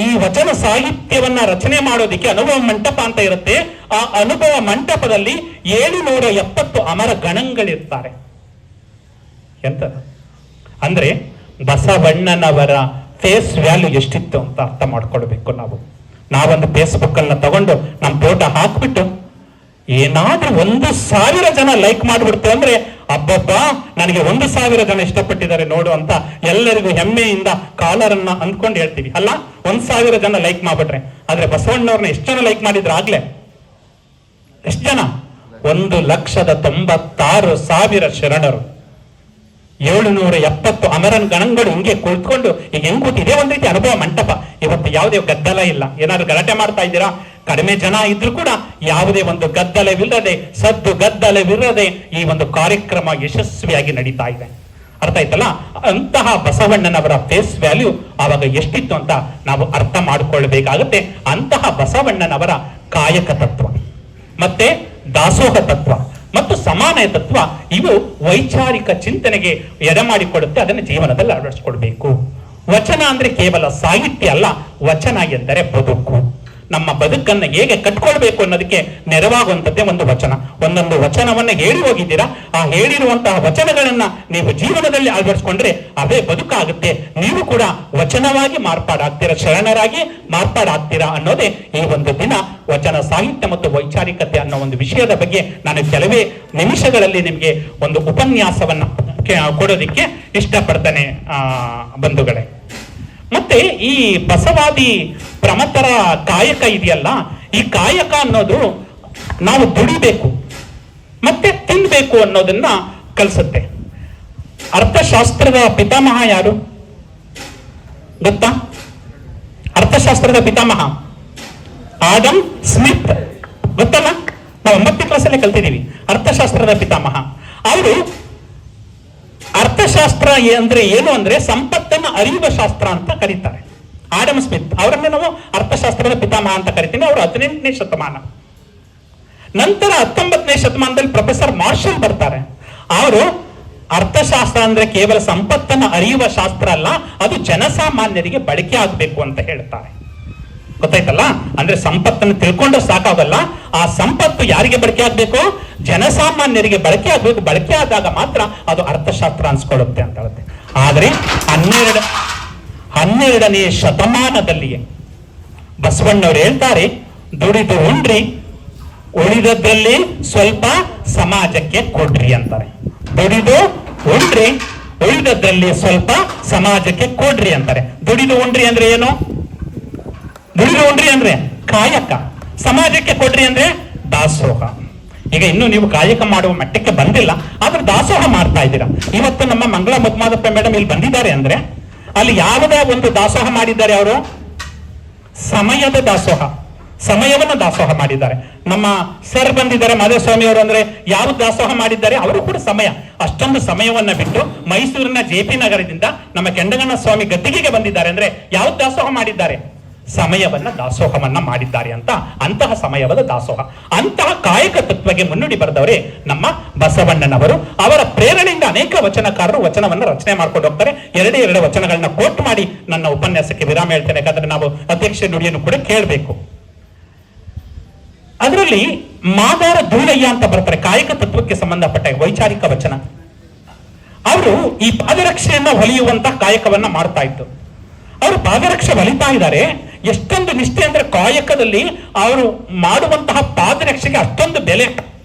ಈ ವಚನ ಸಾಹಿತ್ಯವನ್ನ ರಚನೆ ಮಾಡೋದಿಕ್ಕೆ ಅನುಭವ ಮಂಟಪ ಅಂತ ಇರುತ್ತೆ. ಆ ಅನುಭವ ಮಂಟಪದಲ್ಲಿ 770 ಅಮರ ಗಣಗಳಿರ್ತಾರೆ. ಎಂತ ಅಂದ್ರೆ ಬಸವಣ್ಣನವರ ಫೇಸ್ ವ್ಯಾಲ್ಯೂ ಎಷ್ಟಿತ್ತು ಅಂತ ಅರ್ಥ ಮಾಡ್ಕೊಳ್ಬೇಕು ನಾವು. ನಾವೊಂದು ಫೇಸ್ಬುಕ್ ಅನ್ನ ತಗೊಂಡು ನಮ್ಮ ಫೋಟೋ ಹಾಕ್ಬಿಟ್ಟು ಏನಾದ್ರೂ 1,000 ಜನ ಲೈಕ್ ಮಾಡ್ಬಿಡ್ತು ಅಂದ್ರೆ ಅಬ್ಬಬ್ಬ ನನಗೆ 1,000 ಜನ ಇಷ್ಟಪಟ್ಟಿದ್ದಾರೆ ನೋಡು ಅಂತ ಎಲ್ಲರಿಗೂ ಹೆಮ್ಮೆಯಿಂದ ಕಾಲರನ್ನ ಅಂದ್ಕೊಂಡು ಹೇಳ್ತೀವಿ ಅಲ್ಲ. 1,000 ಜನ ಲೈಕ್ ಮಾಡ್ಬಿಟ್ರೆ, ಆದ್ರೆ ಬಸವಣ್ಣವ್ರನ್ನ ಎಷ್ಟು ಜನ ಲೈಕ್ ಮಾಡಿದ್ರು ಆಗ್ಲೇ? ಎಷ್ಟು ಜನ? 1,96,000 ಶರಣರು, 770 ಅಮರನ್ ಗಣಗಳು ಹಿಂಗೆ ಕುಳಿತುಕೊಂಡು ಈಗ ಹೆಂಗ್ ಕೂತಿದೆ ಒಂದ್ ರೀತಿ ಅನುಭವ ಮಂಟಪ. ಇವತ್ತು ಯಾವುದೇ ಗದ್ದಲ ಇಲ್ಲ. ಏನಾದ್ರು ಗಲಾಟೆ ಮಾಡ್ತಾ ಇದ್ದೀರಾ? ಕಡಿಮೆ ಜನ ಇದ್ರು ಕೂಡ ಯಾವುದೇ ಒಂದು ಗದ್ದಲವಿಲ್ಲದೆ, ಸದ್ದು ಗದ್ದಲವಿಲ್ಲದೆ ಈ ಒಂದು ಕಾರ್ಯಕ್ರಮ ಯಶಸ್ವಿಯಾಗಿ ನಡೀತಾ ಇದೆ. ಅರ್ಥ ಆಯ್ತಲ್ಲ? ಅಂತಹ ಬಸವಣ್ಣನವರ ಫೇಸ್ ವ್ಯಾಲ್ಯೂ ಆವಾಗ ಎಷ್ಟಿತ್ತು ಅಂತ ನಾವು ಅರ್ಥ ಮಾಡಿಕೊಳ್ಬೇಕಾಗುತ್ತೆ. ಅಂತಹ ಬಸವಣ್ಣನವರ ಕಾಯಕ ತತ್ವ ಮತ್ತೆ ದಾಸೋಹ ತತ್ವ ಮತ್ತು ಸಮಾನ ತತ್ವ ಇವು ವೈಚಾರಿಕ ಚಿಂತನೆಗೆ ಎಡೆಮಾಡಿಕೊಡುತ್ತೆ. ಅದನ್ನು ಜೀವನದಲ್ಲಿ ಅಳವಡಿಸಿಕೊಳ್ಬೇಕು. ವಚನ ಅಂದ್ರೆ ಕೇವಲ ಸಾಹಿತ್ಯ ಅಲ್ಲ, ವಚನ ಎಂದರೆ ಬದುಕು. ನಮ್ಮ ಬದುಕನ್ನು ಹೇಗೆ ಕಟ್ಕೊಳ್ಬೇಕು ಅನ್ನೋದಕ್ಕೆ ನೆರವಾಗುವಂಥದ್ದೇ ಒಂದು ವಚನ. ಒಂದೊಂದು ವಚನವನ್ನ ಹೇಳಿ ಹೋಗಿದ್ದೀರಾ, ಆ ಹೇಳಿರುವಂತಹ ವಚನಗಳನ್ನ ನೀವು ಜೀವನದಲ್ಲಿ ಅಳವಡಿಸ್ಕೊಂಡ್ರೆ ಅದೇ ಬದುಕಾಗುತ್ತೆ. ನೀವು ಕೂಡ ವಚನವಾಗಿ ಮಾರ್ಪಾಡಾಗ್ತೀರಾ, ಶರಣರಾಗಿ ಮಾರ್ಪಾಡಾಗ್ತೀರಾ ಅನ್ನೋದೇ ಈ ಒಂದು ದಿನ ವಚನ ಸಾಹಿತ್ಯ ಮತ್ತು ವೈಚಾರಿಕತೆ ಅನ್ನೋ ಒಂದು ವಿಷಯದ ಬಗ್ಗೆ ನಾನು ಕೆಲವೇ ನಿಮಿಷಗಳಲ್ಲಿ ನಿಮಗೆ ಒಂದು ಉಪನ್ಯಾಸವನ್ನ ಕೊಡೋದಿಕ್ಕೆ ಇಷ್ಟಪಡ್ತೇನೆ ಬಂಧುಗಳೇ. ಮತ್ತೆ ಈ ಬಸವಾದಿ ಪ್ರಮತರ ಕಾಯಕ ಇದೆಯಲ್ಲ, ಈ ಕಾಯಕ ಅನ್ನೋದು ನಾವು ದುಡಿಬೇಕು ಮತ್ತೆ ತಿನ್ಬೇಕು ಅನ್ನೋದನ್ನ ಕಲಿಸುತ್ತೆ. ಅರ್ಥಶಾಸ್ತ್ರದ ಪಿತಾಮಹ ಯಾರು ಗೊತ್ತಾ? ಅರ್ಥಶಾಸ್ತ್ರದ ಪಿತಾಮಹ ಆಡಮ್ ಸ್ಮಿತ್. ಗೊತ್ತಲ್ಲ? ನಾವು 9ನೇ ಕ್ಲಾಸಲ್ಲೇ ಕಲ್ತಿದ್ದೀವಿ ಅರ್ಥಶಾಸ್ತ್ರದ ಪಿತಾಮಹ. ಅವರು ಅರ್ಥಶಾಸ್ತ್ರ ಅಂದ್ರೆ ಏನು ಅಂದ್ರೆ ಸಂಪತ್ತನ್ನು ಅರಿಯುವ ಶಾಸ್ತ್ರ ಅಂತ ಕರೀತಾರೆ. ಆಡಮ್ ಸ್ಮಿತ್ ಅವರನ್ನ ನಾವು ಅರ್ಥಶಾಸ್ತ್ರದ ಪಿತಾಮಹ ಅಂತ ಕರಿತೀವಿ. ಅವರು 18ನೇ ಶತಮಾನ. ನಂತರ 19ನೇ ಶತಮಾನದಲ್ಲಿ ಪ್ರೊಫೆಸರ್ ಮಾರ್ಷಲ್ ಬರ್ತಾರೆ. ಅವರು ಅರ್ಥಶಾಸ್ತ್ರ ಅಂದ್ರೆ ಕೇವಲ ಸಂಪತ್ತನ್ನು ಅರಿಯುವ ಶಾಸ್ತ್ರ ಅಲ್ಲ, ಅದು ಜನಸಾಮಾನ್ಯರಿಗೆ ಬಳಕೆ ಆಗಬೇಕು ಅಂತ ಹೇಳ್ತಾರೆ. ಗೊತ್ತಾಯ್ತಲ್ಲ? ಅಂದ್ರೆ ಸಂಪತ್ತನ್ನು ತಿಳ್ಕೊಂಡು ಸಾಕಾಗಲ್ಲ, ಆ ಸಂಪತ್ತು ಯಾರಿಗೆ ಬಳಕೆ ಆಗ್ಬೇಕು? ಜನಸಾಮಾನ್ಯರಿಗೆ ಬಳಕೆ ಆಗ್ಬೇಕು. ಬಳಕೆ ಆದಾಗ ಮಾತ್ರ ಅದು ಅರ್ಥಶಾಸ್ತ್ರ ಅನ್ಸ್ಕೊಳ್ಳುತ್ತೆ ಅಂತ ಹೇಳುತ್ತೆ. ಆದ್ರೆ 12ನೇ ಶತಮಾನದಲ್ಲಿಯೇ ಬಸವಣ್ಣವ್ರು ಹೇಳ್ತಾರೆ, ದುಡಿದು ಉಂಡ್ರಿ, ಉಳಿದದ್ರಲ್ಲಿ ಸ್ವಲ್ಪ ಸಮಾಜಕ್ಕೆ ಕೊಡ್ರಿ ಅಂತಾರೆ. ದುಡಿದು ಉಂಡ್ರಿ, ಉಳಿದದ್ರಲ್ಲಿ ಸ್ವಲ್ಪ ಸಮಾಜಕ್ಕೆ ಕೊಡ್ರಿ ಅಂತಾರೆ. ದುಡಿದು ಉಂಡ್ರಿ ಅಂದ್ರೆ ಏನು? ದುಡಿದು ಉಂಡ್ರಿ ಅಂದ್ರೆ ಕಾಯಕ, ಸಮಾಜಕ್ಕೆ ಕೊಡ್ರಿ ಅಂದ್ರೆ ದಾಸೋಹ. ಈಗ ಇನ್ನು ನೀವು ಕಾಯಕ ಮಾಡುವ ಮಟ್ಟಕ್ಕೆ ಬಂದಿಲ್ಲ, ಆದ್ರೆ ದಾಸೋಹ ಮಾಡ್ತಾ ಇದ್ದೀರಾ. ಇವತ್ತು ನಮ್ಮ ಮಂಗಳ ಮುದ್ಮಾದಪ್ಪ ಮೇಡಮ್ ಇಲ್ಲಿ ಬಂದಿದ್ದಾರೆ ಅಂದ್ರೆ ಅಲ್ಲಿ ಯಾವುದೇ ಒಂದು ದಾಸೋಹ ಮಾಡಿದ್ದಾರೆ. ಅವರು ಸಮಯದ ದಾಸೋಹ, ಸಮಯವನ್ನು ದಾಸೋಹ ಮಾಡಿದ್ದಾರೆ. ನಮ್ಮ ಸರ್ ಬಂದಿದ್ದಾರೆ ಮಾಧವಸ್ವಾಮಿ ಅವರು, ಅಂದ್ರೆ ಯಾವ ದಾಸೋಹ ಮಾಡಿದ್ದಾರೆ? ಅವರು ಕೂಡ ಸಮಯ, ಅಷ್ಟೊಂದು ಸಮಯವನ್ನ ಬಿಟ್ಟು ಮೈಸೂರಿನ JP ನಗರದಿಂದ ನಮ್ಮ ಕೆಂಡಗಣ್ಣ ಸ್ವಾಮಿ ಗದ್ದಿಗೆಗೆ ಬಂದಿದ್ದಾರೆ ಅಂದ್ರೆ ಯಾವ ದಾಸೋಹ ಮಾಡಿದ್ದಾರೆ? ಸಮಯವನ್ನ ದಾಸೋಹವನ್ನ ಮಾಡಿದ್ದಾರೆ ಅಂತ. ಅಂತಹ ಸಮಯವಾದ ದಾಸೋಹ, ಅಂತಹ ಕಾಯಕ ತತ್ವಕ್ಕೆ ಮುನ್ನುಡಿ ಬರೆದವರೇ ನಮ್ಮ ಬಸವಣ್ಣನವರು. ಅವರ ಪ್ರೇರಣೆಯಿಂದ ಅನೇಕ ವಚನಕಾರರು ವಚನವನ್ನ ರಚನೆ ಮಾಡ್ಕೊಂಡು ಹೋಗ್ತಾರೆ. ಎರಡು ವಚನಗಳನ್ನ ಕೋಟ್ ಮಾಡಿ ನನ್ನ ಉಪನ್ಯಾಸಕ್ಕೆ ವಿರಾಮ ಹೇಳ್ತೇನೆ. ಯಾಕಂದ್ರೆ ನಾವು ಅಧ್ಯಕ್ಷ ನುಡಿಯನ್ನು ಕೂಡ ಕೇಳಬೇಕು. ಅದರಲ್ಲಿ ಮಾದಾರ ಧೂಳಯ್ಯ ಅಂತ ಬರ್ತಾರೆ, ಕಾಯಕ ತತ್ವಕ್ಕೆ ಸಂಬಂಧಪಟ್ಟ ವೈಚಾರಿಕ ವಚನ. ಅವರು ಈ ಪಾದರಕ್ಷೆಯನ್ನ ಹೊಲಿಯುವಂತಹ ಕಾಯಕವನ್ನ ಮಾಡ್ತಾ ಇತ್ತು. ಅವರು ಪಾದರಕ್ಷೆ ಹೊಲಿತಾ ಇದ್ದಾರೆ. ಎಷ್ಟೊಂದು ನಿಷ್ಠೆ ಅಂದ್ರೆ ಕಾಯಕದಲ್ಲಿ ಅವರು ಮಾಡುವಂತಹ ಪಾದರಕ್ಷೆಗೆ ಅಷ್ಟೊಂದು ಬೆಲೆ.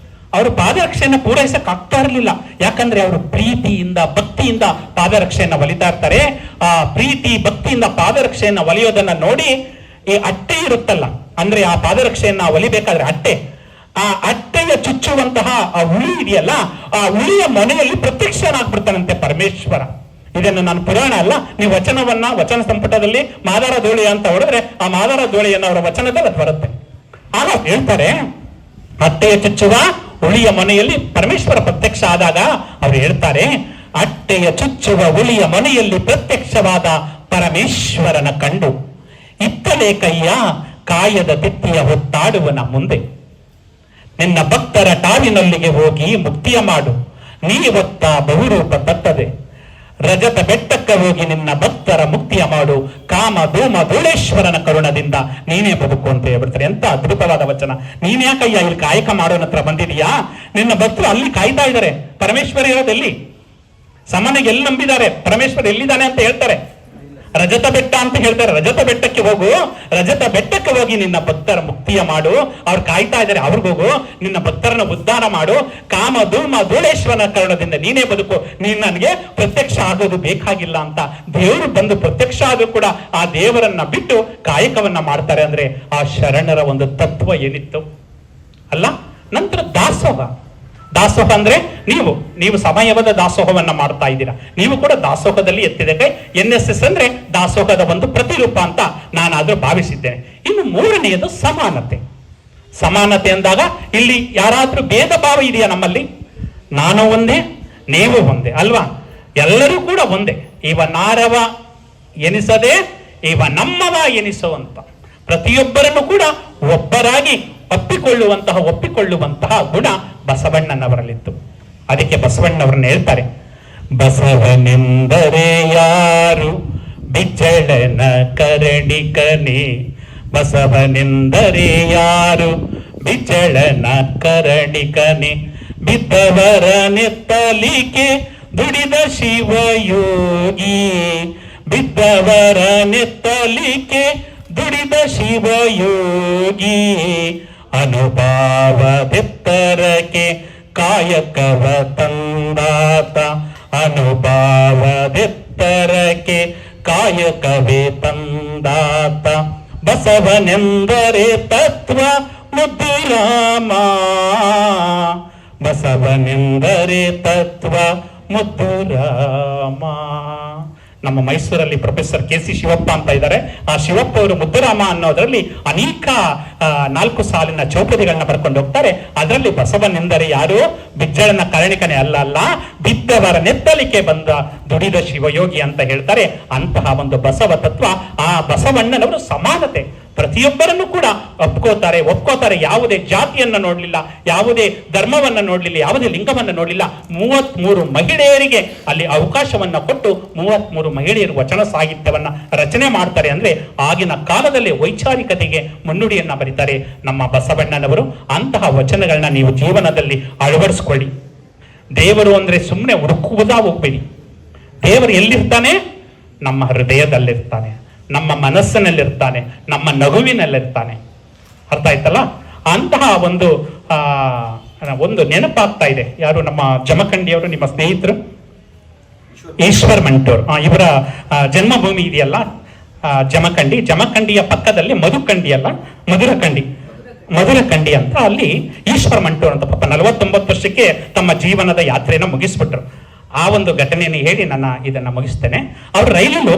ಅವರು ಪಾದರಕ್ಷೆಯನ್ನು ಪೂರೈಸಕ್ ಆಗ್ತಾ ಇರಲಿಲ್ಲ. ಯಾಕಂದ್ರೆ ಅವರು ಪ್ರೀತಿಯಿಂದ ಭಕ್ತಿಯಿಂದ ಪಾದರಕ್ಷೆಯನ್ನ ಹೊಲಿತಾ ಇರ್ತಾರೆ. ಆ ಪ್ರೀತಿ ಭಕ್ತಿಯಿಂದ ಪಾದರಕ್ಷೆಯನ್ನ ಹೊಲಿಯೋದನ್ನ ನೋಡಿ, ಈ ಅಟ್ಟೆ ಇರುತ್ತಲ್ಲ, ಅಂದ್ರೆ ಆ ಪಾದರಕ್ಷೆಯನ್ನ ಹೊಲಿಬೇಕಾದ್ರೆ ಆ ಅಟ್ಟೆಯ ಚುಚ್ಚುವಂತಹ ಆ ಉಳಿ ಇದೆಯಲ್ಲ, ಆ ಉಳಿಯ ಮನೆಯಲ್ಲಿ ಪ್ರತ್ಯಕ್ಷನಾಗ್ಬಿಡ್ತಾನಂತೆ ಪರಮೇಶ್ವರ. ಇದನ್ನು ನಾನು ಪುರಾಣ ಅಲ್ಲ, ನೀವು ವಚನ ಸಂಪುಟದಲ್ಲಿ ಮಾದಾರ ಧೂಳಿ ಅಂತ ಹೊಡೆದ್ರೆ ಆ ಮಾದಾರ ಧೂಳಿಯನ್ನು ಅವರ ವಚನದಲ್ಲಿ ಅದು ಬರುತ್ತೆ. ಆಗ ಹೇಳ್ತಾರೆ, ಅಟ್ಟೆಯ ಚುಚ್ಚುವ ಉಳಿಯ ಮನೆಯಲ್ಲಿ ಪರಮೇಶ್ವರ ಪ್ರತ್ಯಕ್ಷ ಆದಾಗ ಅವ್ರು ಹೇಳ್ತಾರೆ, ಅಟ್ಟೆಯ ಚುಚ್ಚುವ ಉಳಿಯ ಮನೆಯಲ್ಲಿ ಪ್ರತ್ಯಕ್ಷವಾದ ಪರಮೇಶ್ವರನ ಕಂಡು ಇತ್ತಲೇ ಕೈಯ ಕಾಯದ ತಿತ್ತಿಯ ಹೊತ್ತಾಡುವನ ಮುಂದೆ ನಿನ್ನ ಭಕ್ತರ ಟಾವಿನಲ್ಲಿಗೆ ಹೋಗಿ ಮುಕ್ತಿಯ ಮಾಡು, ನೀ ಹೊತ್ತ ಬಹುರೂಪ ತಟ್ಟದೆ ರಜತ ಬೆಟ್ಟಕ್ಕೆ ಹೋಗಿ ನಿನ್ನ ಭಕ್ತರ ಮುಕ್ತಿಯ ಮಾಡು, ಕಾಮ ಧೂಮ ಧೂಳೇಶ್ವರನ ಕರುಣದಿಂದ ನೀನೇ ಬದುಕು ಅಂತ ಹೇಳ್ಬಿಡ್ತಾರೆ. ಎಂತ ಅದ್ಭುತವಾದ ವಚನ. ನೀನ್ ಯಾಕಯ್ಯ ಇಲ್ಲಿ ಕಾಯಕ ಮಾಡೋನ ಹತ್ರ ಬಂದಿದೀಯಾ? ನಿನ್ನ ಭಕ್ತರು ಅಲ್ಲಿ ಕಾಯ್ತಾ ಇದ್ದಾರೆ. ಪರಮೇಶ್ವರ ಇರೋದೆಲ್ಲಿ? ಸಾಮಾನ್ಯ ಎಲ್ಲಿ ನಂಬಿದ್ದಾರೆ? ಪರಮೇಶ್ವರ ಎಲ್ಲಿದ್ದಾನೆ ಅಂತ ಹೇಳ್ತಾರೆ, ರಜತ ಬೆಟ್ಟ ಅಂತ ಹೇಳ್ತಾರೆ. ರಜತ ಬೆಟ್ಟಕ್ಕೆ ಹೋಗು, ರಜತ ಬೆಟ್ಟಕ್ಕೆ ಹೋಗಿ ನಿನ್ನ ಭಕ್ತರ ಮುಕ್ತಿಯ ಮಾಡು. ಅವ್ರು ಕಾಯ್ತಾ ಇದ್ದಾರೆ, ಅವ್ರಿಗೋಗು, ನಿನ್ನ ಭಕ್ತರನ್ನ ಉದ್ಧಾರ ಮಾಡು, ಕಾಮ ಧೂಮ ಧೂಳೇಶ್ವರನ ಕರುಣದಿಂದ ನೀನೇ ಬದುಕು, ನೀನ್ ನನಗೆ ಪ್ರತ್ಯಕ್ಷ ಆಗೋದು ಬೇಕಾಗಿಲ್ಲ ಅಂತ ದೇವರು ಬಂದು ಪ್ರತ್ಯಕ್ಷ ಆದ್ರೂ ಕೂಡ ಆ ದೇವರನ್ನ ಬಿಟ್ಟು ಕಾಯಕವನ್ನ ಮಾಡ್ತಾರೆ. ಅಂದ್ರೆ ಆ ಶರಣರ ಒಂದು ತತ್ವ ಏನಿತ್ತು ಅಲ್ಲ. ನಂತರ ದಾಸೋಹ ಅಂದ್ರೆ ನೀವು ಸಮಯವದ ದಾಸೋಹವನ್ನ ಮಾಡ್ತಾ ಇದ್ದೀರಾ. ನೀವು ಕೂಡ ದಾಸೋಹದಲ್ಲಿ ಎತ್ತಿದ ಕೈ. NSS ಅಂದ್ರೆ ದಾಸೋಹದ ಒಂದು ಪ್ರತಿರೂಪ ಅಂತ ನಾನಾದ್ರೂ ಭಾವಿಸಿದ್ದೇನೆ. ಇನ್ನು ಮೂರನೆಯದು ಸಮಾನತೆ ಅಂದಾಗ ಇಲ್ಲಿ ಯಾರಾದ್ರೂ ಭೇದ ಭಾವ ಇದೆಯಾ ನಮ್ಮಲ್ಲಿ? ನಾನು ಒಂದೇ, ನೀವು ಒಂದೇ ಅಲ್ವಾ? ಎಲ್ಲರೂ ಕೂಡ ಒಂದೇ. ಇವ ನಾರವ ಎನಿಸದೆ ಇವ ನಮ್ಮವ ಎನಿಸುವಂತ ಪ್ರತಿಯೊಬ್ಬರನ್ನು ಕೂಡ ಒಬ್ಬರಾಗಿ ಒಪ್ಪಿಕೊಳ್ಳುವಂತಹ ಗುಣ ಬಸವಣ್ಣನವರಲ್ಲಿತ್ತು. ಅದಕ್ಕೆ ಬಸವಣ್ಣವರನ್ನ ಹೇಳ್ತಾರೆ, ಬಸವನೆಂದರೆ ಯಾರು ಬಿಜ್ಜಳನ ಕರಣಿಕನೇ, ಬಸವನೆಂದರೆ ಯಾರು ಬಿಜ್ಜಳನ ಕರಣಿಕನೇ, ಬಿದ್ದವರ ನೆತ್ತಲಿಕೆ ದುಡಿದ ಶಿವಯೋಗಿ, ಬಿದ್ದವರ ನೆತ್ತಲಿಕೆ ದುಡಿದ ಶಿವಯೋಗಿ, ಅನುಭಾವದೆತ್ತರಕ್ಕೆ ಕಾಯಕವ ತಂದಾತ, ಅನುಭಾವದೆತ್ತರಕ್ಕೆ ಕಾಯಕವೇ ತಂದಾತ, ಬಸವನೆಂದರೆ ತತ್ವ ಮುದ್ದು ರಾಮ, ಬಸವನೆಂದರೆ ತತ್ವ ಮುದ್ದು ರಾಮ. ನಮ್ಮ ಮೈಸೂರಲ್ಲಿ ಪ್ರೊಫೆಸರ್ KC ಶಿವಪ್ಪ ಅಂತ ಇದ್ದಾರೆ. ಆ ಶಿವಪ್ಪ ಅವರು ಮುದ್ದುರಾಮ ಅನ್ನೋದ್ರಲ್ಲಿ ಅನೇಕ 4 ಸಾಲಿನ ಚೌಪದಿಗಳನ್ನ ಬರ್ಕೊಂಡು ಹೋಗ್ತಾರೆ. ಅದರಲ್ಲಿ ಬಸವನೆಂದರೆ ಯಾರು ಬಿಜ್ಜಳನ ಕರಣಿಕನೇ ಅಲ್ಲ, ಬಿದ್ದವರ ನೆತ್ತಲಿಕೆ ಬಂದ ದುಡಿದ ಶಿವಯೋಗಿ ಅಂತ ಹೇಳ್ತಾರೆ. ಅಂತಹ ಒಂದು ಬಸವ ತತ್ವ, ಆ ಬಸವಣ್ಣನವರು ಸಮಾನತೆ, ಪ್ರತಿಯೊಬ್ಬರನ್ನು ಕೂಡ ಒಪ್ಕೋತಾರೆ. ಯಾವುದೇ ಜಾತಿಯನ್ನ ನೋಡ್ಲಿಲ್ಲ, ಯಾವುದೇ ಧರ್ಮವನ್ನ ನೋಡ್ಲಿಲ್ಲ, ಯಾವುದೇ ಲಿಂಗವನ್ನ ನೋಡ್ಲಿಲ್ಲ. 33 ಮಹಿಳೆಯರಿಗೆ ಅಲ್ಲಿ ಅವಕಾಶವನ್ನ ಕೊಟ್ಟು 33 ಮಹಿಳೆಯರು ವಚನ ಸಾಹಿತ್ಯವನ್ನ ರಚನೆ ಮಾಡ್ತಾರೆ. ಅಂದ್ರೆ ಆಗಿನ ಕಾಲದಲ್ಲಿ ವೈಚಾರಿಕತೆಗೆ ಮುನ್ನುಡಿಯನ್ನ ಬರೀತಾರೆ ನಮ್ಮ ಬಸವಣ್ಣನವರು. ಅಂತಹ ವಚನಗಳನ್ನ ನೀವು ಜೀವನದಲ್ಲಿ ಅಳವಡಿಸ್ಕೊಳ್ಳಿ. ದೇವರು ಅಂದ್ರೆ ಸುಮ್ಮನೆ ಹುಡುಕುವುದಾ ಹೋಗ್ಬೇಡಿ. ದೇವರು ಎಲ್ಲಿರ್ತಾನೆ? ನಮ್ಮ ಹೃದಯದಲ್ಲಿರ್ತಾನೆ, ನಮ್ಮ ಮನಸ್ಸಿನಲ್ಲಿರ್ತಾನೆ, ನಮ್ಮ ನಗುವಿನಲ್ಲಿರ್ತಾನೆ. ಅರ್ಥ ಆಯ್ತಲ್ಲ? ಅಂತಹ ಒಂದು ನೆನಪಾಗ್ತಾ ಇದೆ. ಯಾರು? ನಮ್ಮ ಜಮಖಂಡಿಯವರು, ನಿಮ್ಮ ಸ್ನೇಹಿತರು ಈಶ್ವರ್ ಮಂಟೂರ್. ಇವರ ಜನ್ಮಭೂಮಿ ಇದೆಯಲ್ಲ ಜಮಖಂಡಿಯ ಪಕ್ಕದಲ್ಲಿ ಮಧುರಕಂಡಿ ಅಂತ, ಅಲ್ಲಿ ಈಶ್ವರ್ ಮಂಟೂರ್ ಅಂತ ಪಾಪ 49 ವರ್ಷಕ್ಕೆ ತಮ್ಮ ಜೀವನದ ಯಾತ್ರೆಯನ್ನು ಮುಗಿಸ್ಬಿಟ್ರು. ಆ ಒಂದು ಘಟನೆಯನ್ನು ಹೇಳಿ ಇದನ್ನ ಮುಗಿಸ್ತೇನೆ. ಅವರು ರೈಲಲ್ಲಿ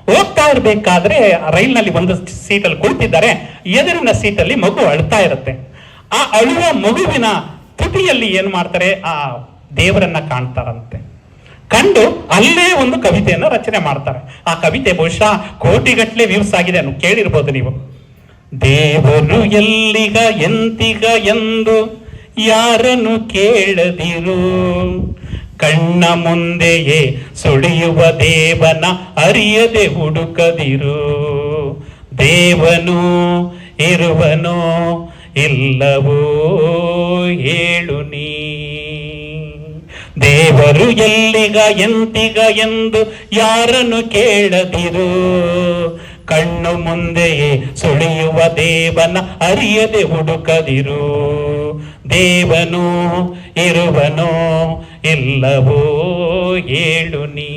ಹೋಗ್ತಾ ಇರ್ಬೇಕಾದ್ರೆ ರೈಲ್ನಲ್ಲಿ ಒಂದು ಸೀಟಲ್ಲಿ ಕುಳಿತಿದ್ದಾರೆ. ಎದುರಿನ ಸೀಟಲ್ಲಿ ಮಗು ಅಳ್ತಾ ಇರುತ್ತೆ. ಆ ಅಳುವ ಮಗುವಿನ ತುಟಿಯಲ್ಲಿ ಏನ್ ಮಾಡ್ತಾರೆ? ಆ ದೇವರನ್ನ ಕಾಣ್ತಾರಂತೆ. ಕಂಡು ಅಲ್ಲೇ ಒಂದು ಕವಿತೆಯನ್ನು ರಚನೆ ಮಾಡ್ತಾರೆ. ಆ ಕವಿತೆ ಬಹುಶಃ ಕೋಟಿಗಟ್ಟಲೆ ವ್ಯೂಸ್ ಆಗಿದೆ, ಕೇಳಿರ್ಬೋದು ನೀವು. ದೇವರು ಎಲ್ಲಿಗ ಎಂತಿಗ ಎಂದು ಯಾರನ್ನು ಕೇಳದಿರು, ಕಣ್ಣ ಮುಂದೆಯೇ ಸುಳಿಯುವ ದೇವನ ಅರಿಯದೆ ಹುಡುಕದಿರು. ದೇವನು ಇರುವನೋ ಇಲ್ಲವೋ ಹೇಳು ನೀ. ದೇವರು ಎಲ್ಲಿಗ ಎಂತಿಗ ಎಂದು ಯಾರನ್ನು ಕೇಳದಿರು. ಕಣ್ಣು ಮುಂದೆಯೇ ಸುಳಿಯುವ ದೇವನ ಅರಿಯದೆ ಹುಡುಕದಿರು. ದೇವನು ಇರುವನೋ ಇಲ್ಲವೋ ಹೇಳು ನೀ.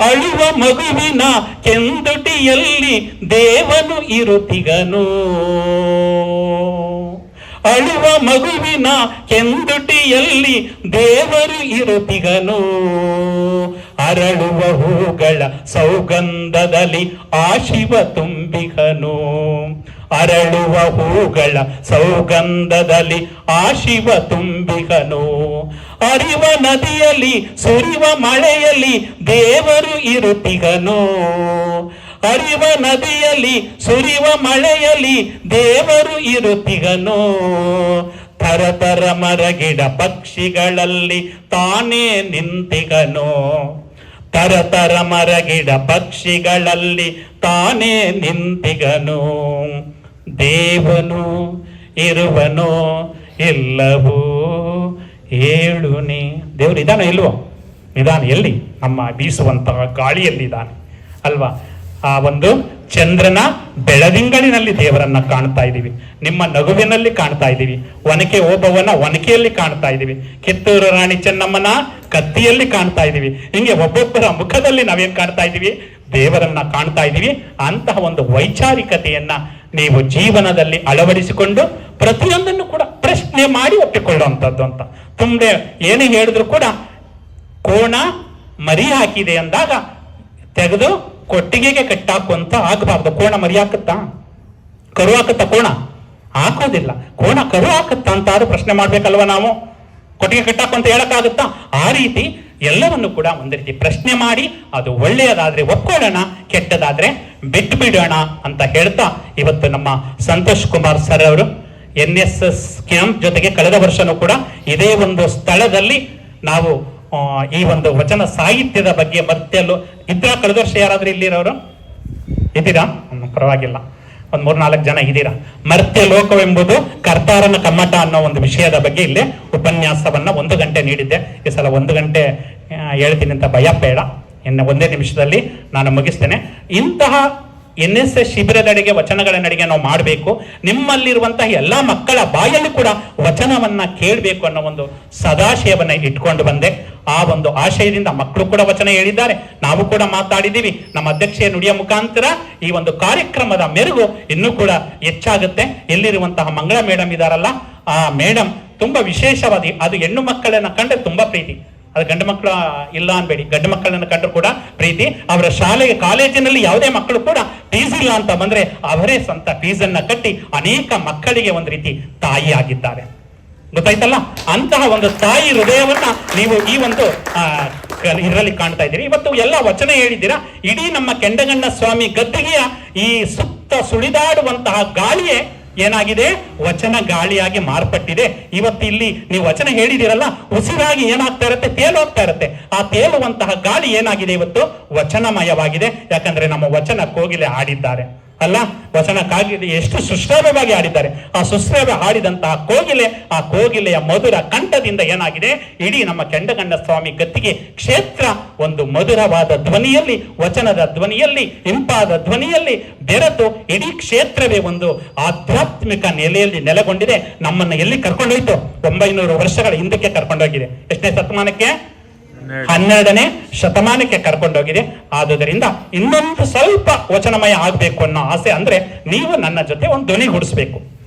ಅಳುವ ಮಗುವಿನ ಕೆಂದುಟಿಯಲ್ಲಿ ದೇವನು ಇರುತ್ತಿಗನು. ಅಳುವ ಮಗುವಿನ ಕೆಂದುಟಿಯಲ್ಲಿ ದೇವರು ಇರುತ್ತಿಗನು. ಅರಳುವ ಹೂಗಳ ಸೌಗಂಧದಲ್ಲಿ ಆ ಶಿವ ತುಂಬಿಗನು. ಅರಳುವ ಹೂಗಳ ಸೌಗಂಧದಲ್ಲಿ ಆ ಶಿವ ತುಂಬಿಗನು. ಅರಿವ ನದಿಯಲ್ಲಿ ಸುರಿವ ಮಳೆಯಲ್ಲಿ ದೇವರು ಇರುತ್ತಿಗನು. ಅರಿವ ನದಿಯಲ್ಲಿ ಸುರಿವ ಮಳೆಯಲ್ಲಿ ದೇವರು ಇರುತ್ತಿಗನು. ಥರಥರ ಮರಗಿಡ ಪಕ್ಷಿಗಳಲ್ಲಿ ತಾನೇ ನಿಂತಿಗನು. ಥರಥರ ಮರಗಿಡ ಪಕ್ಷಿಗಳಲ್ಲಿ ತಾನೇ ನಿಂತಿಗನು. ದೇವನು ಇರುವನೋ ಇಲ್ಲವೋ ಹೇಳು ನೀ. ದೇವರು ಇದಾನ ಇಲ್ವೋ? ಇದಾನೆ. ಎಲ್ಲಿ? ನಮ್ಮ ಬೀಸುವಂತಹ ಗಾಳಿಯಲ್ಲಿ ಇದ್ದಾನೆ ಅಲ್ವಾ? ಆ ಒಂದು ಚಂದ್ರನ ಬೆಳದಿಂಗಳಿನಲ್ಲಿ ದೇವರನ್ನ ಕಾಣ್ತಾ ಇದ್ದೀವಿ. ನಿಮ್ಮ ನಗುವಿನಲ್ಲಿ ಕಾಣ್ತಾ ಇದ್ದೀವಿ. ಒನಕೆ ಓಬವ್ವನ ಒನಕೆಯಲ್ಲಿ ಕಾಣ್ತಾ ಇದ್ದೀವಿ. ಕಿತ್ತೂರು ರಾಣಿ ಚೆನ್ನಮ್ಮನ ಕತ್ತಿಯಲ್ಲಿ ಕಾಣ್ತಾ ಇದ್ದೀವಿ. ಹಿಂಗೆ ಒಬ್ಬೊಬ್ಬರ ಮುಖದಲ್ಲಿ ನಾವೇನ್ ಕಾಣ್ತಾ ಇದ್ದೀವಿ? ದೇವರನ್ನ ಕಾಣ್ತಾ ಇದ್ದೀವಿ. ಅಂತಹ ಒಂದು ವೈಚಾರಿಕತೆಯನ್ನ ನೀವು ಜೀವನದಲ್ಲಿ ಅಳವಡಿಸಿಕೊಂಡು ಪ್ರತಿಯೊಂದನ್ನು ಕೂಡ ಪ್ರಶ್ನೆ ಮಾಡಿ ಒಪ್ಪಿಕೊಳ್ಳುವಂಥದ್ದು ಅಂತ. ತುಂಬೆ ಏನೇ ಹೇಳಿದ್ರು ಕೂಡ ಕೋಣ ಮರಿ ಹಾಕಿದೆ ಅಂದಾಗ ತೆಗೆದು ಕೊಟ್ಟಿಗೆಗೆ ಕಟ್ಟಾಕುವಂತ ಆಗಬಾರ್ದು. ಕೋಣ ಮರಿ ಹಾಕುತ್ತಾ? ಕರು ಹಾಕುತ್ತಾ? ಕೋಣ ಹಾಕೋದಿಲ್ಲ. ಕೋಣ ಕರು ಹಾಕುತ್ತಾ ಅಂತ ಆದ್ರೂ ಪ್ರಶ್ನೆ ಮಾಡ್ಬೇಕಲ್ವ ನಾವು? ಕೊಟ್ಟಿಗೆ ಕಟ್ಟಾಕು ಅಂತ ಹೇಳಕ್ಕಾಗುತ್ತಾ? ಆ ರೀತಿ ಎಲ್ಲವನ್ನು ಕೂಡ ಒಂದು ರೀತಿ ಪ್ರಶ್ನೆ ಮಾಡಿ ಅದು ಒಳ್ಳೆಯದಾದ್ರೆ ಒಪ್ಕೊಳ್ಳೋಣ, ಕೆಟ್ಟದಾದ್ರೆ ಬಿಟ್ಟು ಬಿಡೋಣ ಅಂತ ಹೇಳ್ತಾ ಇವತ್ತು ನಮ್ಮ ಸಂತೋಷ್ ಕುಮಾರ್ ಸರ್ ಅವರು NSS ಕ್ಯಾಂಪ್ ಜೊತೆಗೆ ಕಳೆದ ವರ್ಷನೂ ಕೂಡ ಇದೇ ಒಂದು ಸ್ಥಳದಲ್ಲಿ ನಾವು ಈ ಒಂದು ವಚನ ಸಾಹಿತ್ಯದ ಬಗ್ಗೆ ಮತ್ತೆಲ್ಲೂ ಇದ್ರ ಕಳೆದ ವರ್ಷ ಯಾರಾದ್ರೂ ಇಲ್ಲಿರೋರು ಇದ್ದೀರಾ? ಪರವಾಗಿಲ್ಲ, ಒಂದ್ 3-4 ಜನ ಇದ್ದೀರಾ. ಮರ್ತ್ಯ ಲೋಕವೆಂಬುದು ಕರ್ತಾರನ ಕಮ್ಮಟ ಅನ್ನೋ ಒಂದು ವಿಷಯದ ಬಗ್ಗೆ ಇಲ್ಲಿ ಉಪನ್ಯಾಸವನ್ನ 1 ಗಂಟೆ ನೀಡಿದ್ದೆ. ಈ ಸಲ 1 ಗಂಟೆ ಹೇಳ್ತೀನಿ ಅಂತ ಭಯ ಬೇಡ, ಇನ್ನು 1 ನಿಮಿಷದಲ್ಲಿ ನಾನು ಮುಗಿಸ್ತೇನೆ. ಇಂತಹ NSS ಶಿಬಿರದಡೆಗೆ ವಚನಗಳ ನಡಿಗೆ ನಾವು ಮಾಡಬೇಕು. ನಿಮ್ಮಲ್ಲಿರುವಂತಹ ಎಲ್ಲಾ ಮಕ್ಕಳ ಬಾಯಲ್ಲಿ ಕೂಡ ವಚನವನ್ನ ಕೇಳಬೇಕು ಅನ್ನೋ ಒಂದು ಸದಾಶಯವನ್ನ ಇಟ್ಕೊಂಡು ಬಂದೆ. ಆ ಒಂದು ಆಶಯದಿಂದ ಮಕ್ಕಳು ಕೂಡ ವಚನ ಹೇಳಿದ್ದಾರೆ, ನಾವು ಕೂಡ ಮಾತಾಡಿದ್ದೀವಿ. ನಮ್ಮ ಅಧ್ಯಕ್ಷೆಯ ನುಡಿಯ ಮುಖಾಂತರ ಈ ಒಂದು ಕಾರ್ಯಕ್ರಮದ ಮೆರುಗು ಇನ್ನೂ ಕೂಡ ಹೆಚ್ಚಾಗುತ್ತೆ. ಇಲ್ಲಿರುವಂತಹ ಮಂಗಳ ಮೇಡಮ್ ಇದಾರಲ್ಲ, ಆ ಮೇಡಮ್ ತುಂಬಾ ವಿಶೇಷವಾದಿ. ಅದು ಹೆಣ್ಣು ಮಕ್ಕಳನ್ನ ಕಂಡ್ರೆ ತುಂಬಾ ಪ್ರೀತಿ. ಅದು ಗಂಡು ಮಕ್ಕಳು ಇಲ್ಲ ಅನ್ಬೇಡಿ, ಗಂಡು ಮಕ್ಕಳನ್ನು ಕಂಡ್ರು ಕೂಡ ಪ್ರೀತಿ. ಅವರ ಶಾಲೆಗೆ ಕಾಲೇಜಿನಲ್ಲಿ ಯಾವುದೇ ಮಕ್ಕಳು ಕೂಡ ಫೀಸ್ ಇಲ್ಲ ಅಂತ ಬಂದ್ರೆ ಅವರೇ ಸ್ವಂತ ಫೀಸನ್ನ ಕಟ್ಟಿ ಅನೇಕ ಮಕ್ಕಳಿಗೆ ಒಂದು ರೀತಿ ತಾಯಿ ಆಗಿದ್ದಾರೆ. ಗೊತ್ತಾಯ್ತಲ್ಲ? ಅಂತಹ ಒಂದು ತಾಯಿ ಹೃದಯವನ್ನ ನೀವು ಈ ಒಂದು ಇದರಲ್ಲಿ ಕಾಣ್ತಾ ಇದ್ದೀರಿ. ಇವತ್ತು ಎಲ್ಲ ವಚನ ಹೇಳಿದ್ದೀರಾ. ಇಡೀ ನಮ್ಮ ಕೆಂಡಗಣ್ಣ ಸ್ವಾಮಿ ಗದ್ದಿಗೆಯ ಈ ಸುತ್ತ ಸುಳಿದಾಡುವಂತಹ ಗಾಳಿಯೇ ಏನಾಗಿದೆ? ವಚನ ಗಾಳಿಯಾಗಿ ಮಾರ್ಪಟ್ಟಿದೆ. ಇವತ್ತು ಇಲ್ಲಿ ನೀವು ವಚನ ಹೇಳಿದಿರಲ್ಲ, ಉಸಿರಾಗಿ ಏನಾಗ್ತಾ ಇರುತ್ತೆ? ತೇಲೋಗ್ತಾ ಇರುತ್ತೆ. ಆ ತೇಲುವಂತಹ ಗಾಳಿ ಏನಾಗಿದೆ? ಇವತ್ತು ವಚನಮಯವಾಗಿದೆ. ಯಾಕಂದ್ರೆ ನಮ್ಮ ವಚನ ಕೋಗಿಲೆ ಹಾಡಿದ್ದಾರೆ ಅಲ್ಲ, ವಚನಕ್ಕಾಗಿದೆ ಎಷ್ಟು ಸುಶ್ರಾವ್ಯವಾಗಿ ಹಾಡಿದ್ದಾರೆ. ಆ ಸುಶ್ರಾವ್ಯ ಹಾಡಿದಂತಹ ಕೋಗಿಲೆ, ಆ ಕೋಗಿಲೆಯ ಮಧುರ ಕಂಠದಿಂದ ಏನಾಗಿದೆ? ಇಡೀ ನಮ್ಮ ಕೆಂಡಗಣ್ಣ ಸ್ವಾಮಿ ಗದ್ದಿಗೆ ಕ್ಷೇತ್ರ ಒಂದು ಮಧುರವಾದ ಧ್ವನಿಯಲ್ಲಿ, ವಚನದ ಧ್ವನಿಯಲ್ಲಿ, ಇಂಪಾದ ಧ್ವನಿಯಲ್ಲಿ ಬೆರೆತು ಇಡೀ ಕ್ಷೇತ್ರವೇ ಒಂದು ಆಧ್ಯಾತ್ಮಿಕ ನೆಲೆಯಲ್ಲಿ ನೆಲೆಗೊಂಡಿದೆ. ನಮ್ಮನ್ನು ಎಲ್ಲಿ ಕರ್ಕೊಂಡೋಯ್ತು? 900 ವರ್ಷಗಳ ಹಿಂದಕ್ಕೆ ಕರ್ಕೊಂಡೋಗಿದೆ. ಎಷ್ಟನೇ ಶತಮಾನಕ್ಕೆ? 12ನೇ ಶತಮಾನಕ್ಕೆ ಕರ್ಕೊಂಡೋಗಿದೆ. ಆದುದರಿಂದ ಇನ್ನೊಂದು ಸ್ವಲ್ಪ ವಚನಮಯ ಆಗ್ಬೇಕು ಅನ್ನೋ ಆಸೆ ಅಂದ್ರೆ ನೀವು ನನ್ನ ಜೊತೆ ಒಂದು ಧ್ವನಿ ಗುಡಿಸ್ಬೇಕು.